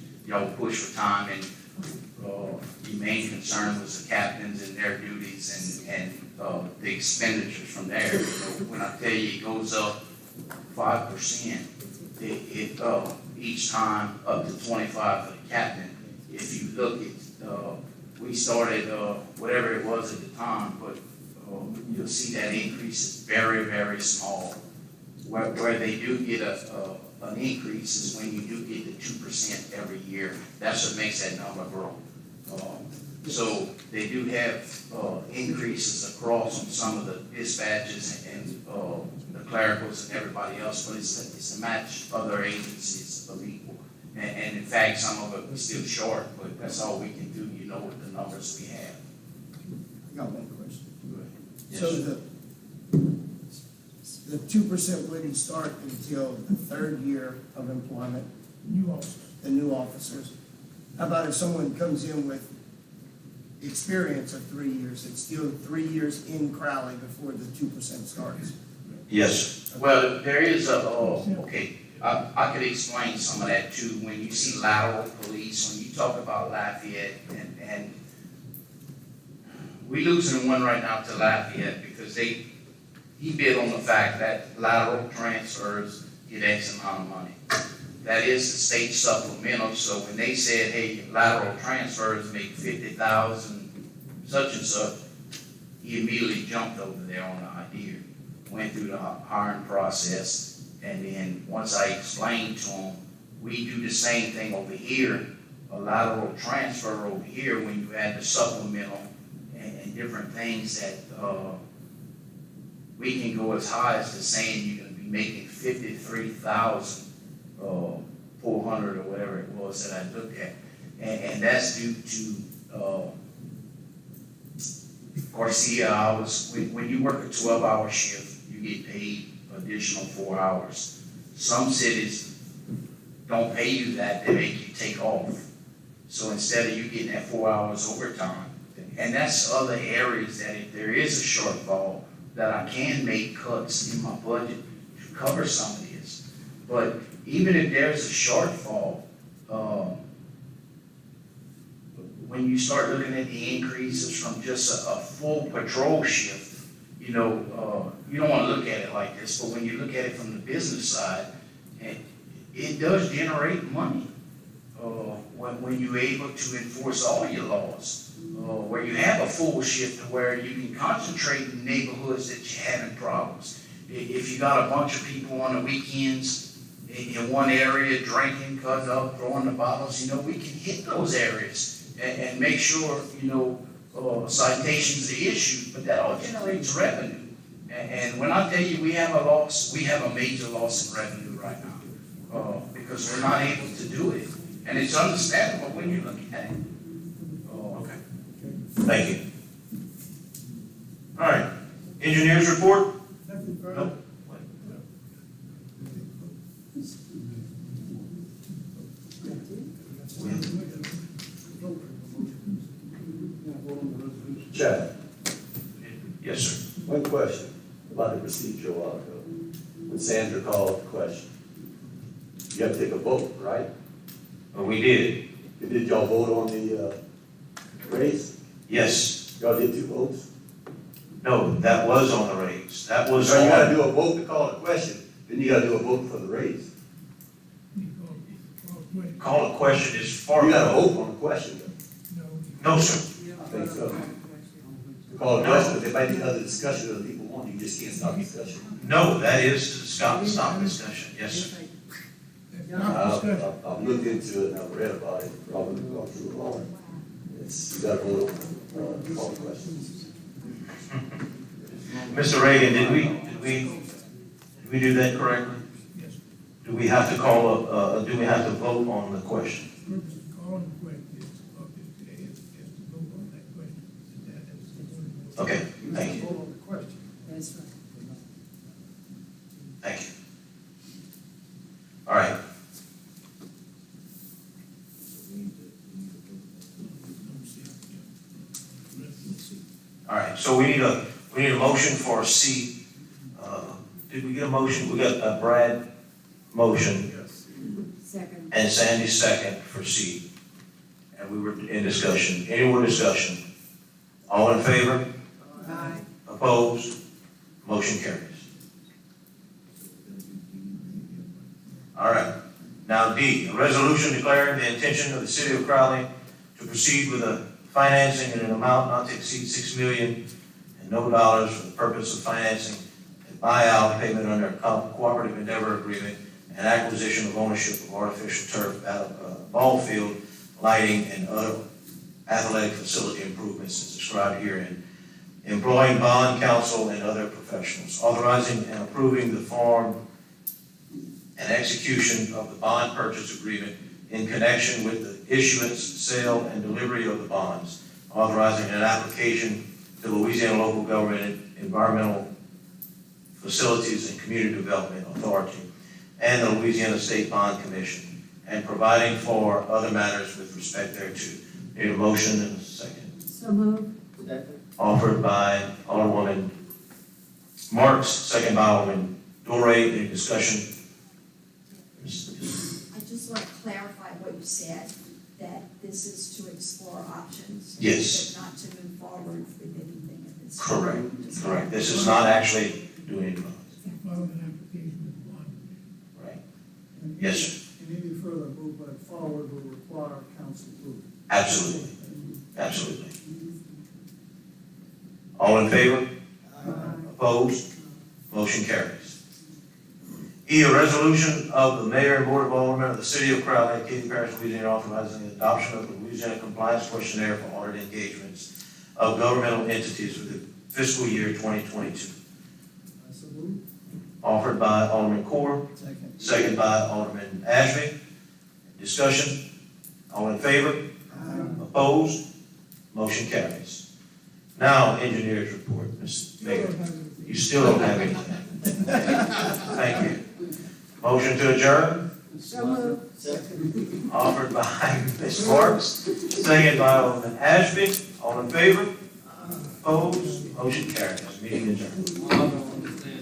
pushed for time, and the main concern was the captains and their duties and the expenditures from there. When I tell you it goes up 5%, it each time up to 25 for the captain. If you look at, we started, whatever it was at the time, but you'll see that increase is very, very small. Where they do get an increase is when you do get the 2% every year. That's what makes that number grow. So they do have increases across on some of the dispatches and the clericals and everybody else, but it's to match other agencies of equal. And in fact, some of it we're still short, but that's all we can do, with the numbers we have. I got one question. Yes, So sir. the 2% wouldn't start until the third year of employment, the new officers. How about if someone comes in with experience of 3 years, it's still 3 years in Crowley before the 2% starts? Yes. Well, there is I could explain some of that too. When you see lateral police, when you talk about Lafayette, and we losing one right now to Lafayette because he bid on the fact that lateral transfers get X amount of money. That is the state supplemental, so when they said, hey, lateral transfers make 50,000, such and such, he immediately jumped over there on the idea, went through the hiring process. And then once I explained to them, we do the same thing over here, a lateral transfer over here when you add the supplemental and different things that we can go as high as to saying you're going to be making 53,400 or whatever it was that I looked at. And that's due to Garcia hours. When you work a 12-hour shift, you get paid additional 4 hours. Some cities don't pay you that, they make you take off. So instead of you getting that 4 hours overtime, and that's other areas that if there is a shortfall, that I can make cuts in my budget to cover some of this. But even if there's a shortfall, when you start looking at the increases from just a full patrol shift, you don't want to look at it like this, but when you look at it from the business side, it does generate money when you're able to enforce all your laws, where you have a full shift where you can concentrate in neighborhoods that you're having problems. If you got a bunch of people on the weekends in one area drinking, cutting up, throwing the bottles, we can hit those areas and make sure, citations are issued, but that all generates revenue. And when I tell you we have a loss, we have a major loss in revenue right now, because we're not able to do it. And it's understandable when you look at it. Okay. Thank you. All right. Engineers report? Nope. Chad, Yes, sir. one question about the procedure a while ago. When Sandra called the question, you have to take a vote, right? We did. Did y'all vote on the, raise? Yes, Y'all did 2 votes? no, that was on the raise. That was So you gotta on, do a vote to call the question, then you gotta do a vote for the raise. call a question is for. You gotta vote on the question, though. No, sir. I think so. To call a question, but there might be other discussion that people want, you just can't stop discussion. No, that is to stop discussion. Yes, sir. I've looked into it and I've read about it, probably gone through it all. It's, you gotta vote on, call the questions. Mr. Reagan, did we do that correctly? Yes. Do we have to do we have to vote on the question? The purpose of calling the question is to vote on that question. Okay, thank you. Vote on the question. That's right. Thank you. All right. All right, so we need a motion for C. Did we get a motion? We got a Brad motion Second. and Sandy second for C. And we were in discussion. Any more discussion? All in favor? Aye. Opposed? Motion carries. All right. Now D, a resolution declaring the intention of the city of Crowley to proceed with a financing in an amount not to exceed $6 million and no dollars for the purpose of financing a buyout payment under a cooperative endeavor agreement and acquisition of ownership of artificial turf, ball field, lighting, and other athletic facility improvements as described herein, employing bond counsel and other professionals, authorizing and approving the form and execution of the bond purchase agreement in connection with the issuance, sale, and delivery of the bonds, authorizing an application to Louisiana Local Government Environmental Facilities and Community Development Authority and the Louisiana State Bond Commission, and providing for other matters with respect thereto. Need a motion and a second. So moved. Second. Offered by Alderwoman Marks, second by Alderman Dorey. Any discussion? I just want to clarify what you said, that this is to explore options. Yes. But not to move forward with anything at this time. Correct, correct. This is not actually doing any bonds. File an application with the bond. Right. Yes, sir. And any further movement forward will require council approval. Absolutely. Absolutely. All in favor? Opposed? Motion carries. E, a resolution of the mayor and board of aldermen of the city of Crowley, Katy Parish, Louisiana, authorizing the adoption of the Louisiana compliance questionnaire for audit engagements of governmental entities for the fiscal year 2022. Offered by Alderman Core, second by Alderman Ashby. Discussion? All in favor? Opposed? Motion carries. Now, engineers report, Ms. Baker. You still don't have anything. Thank you. Motion to adjourn? So moved. Offered by Ms. Marks, second by Alderman Ashby. All in favor? Opposed? Motion carries. Meeting adjourned.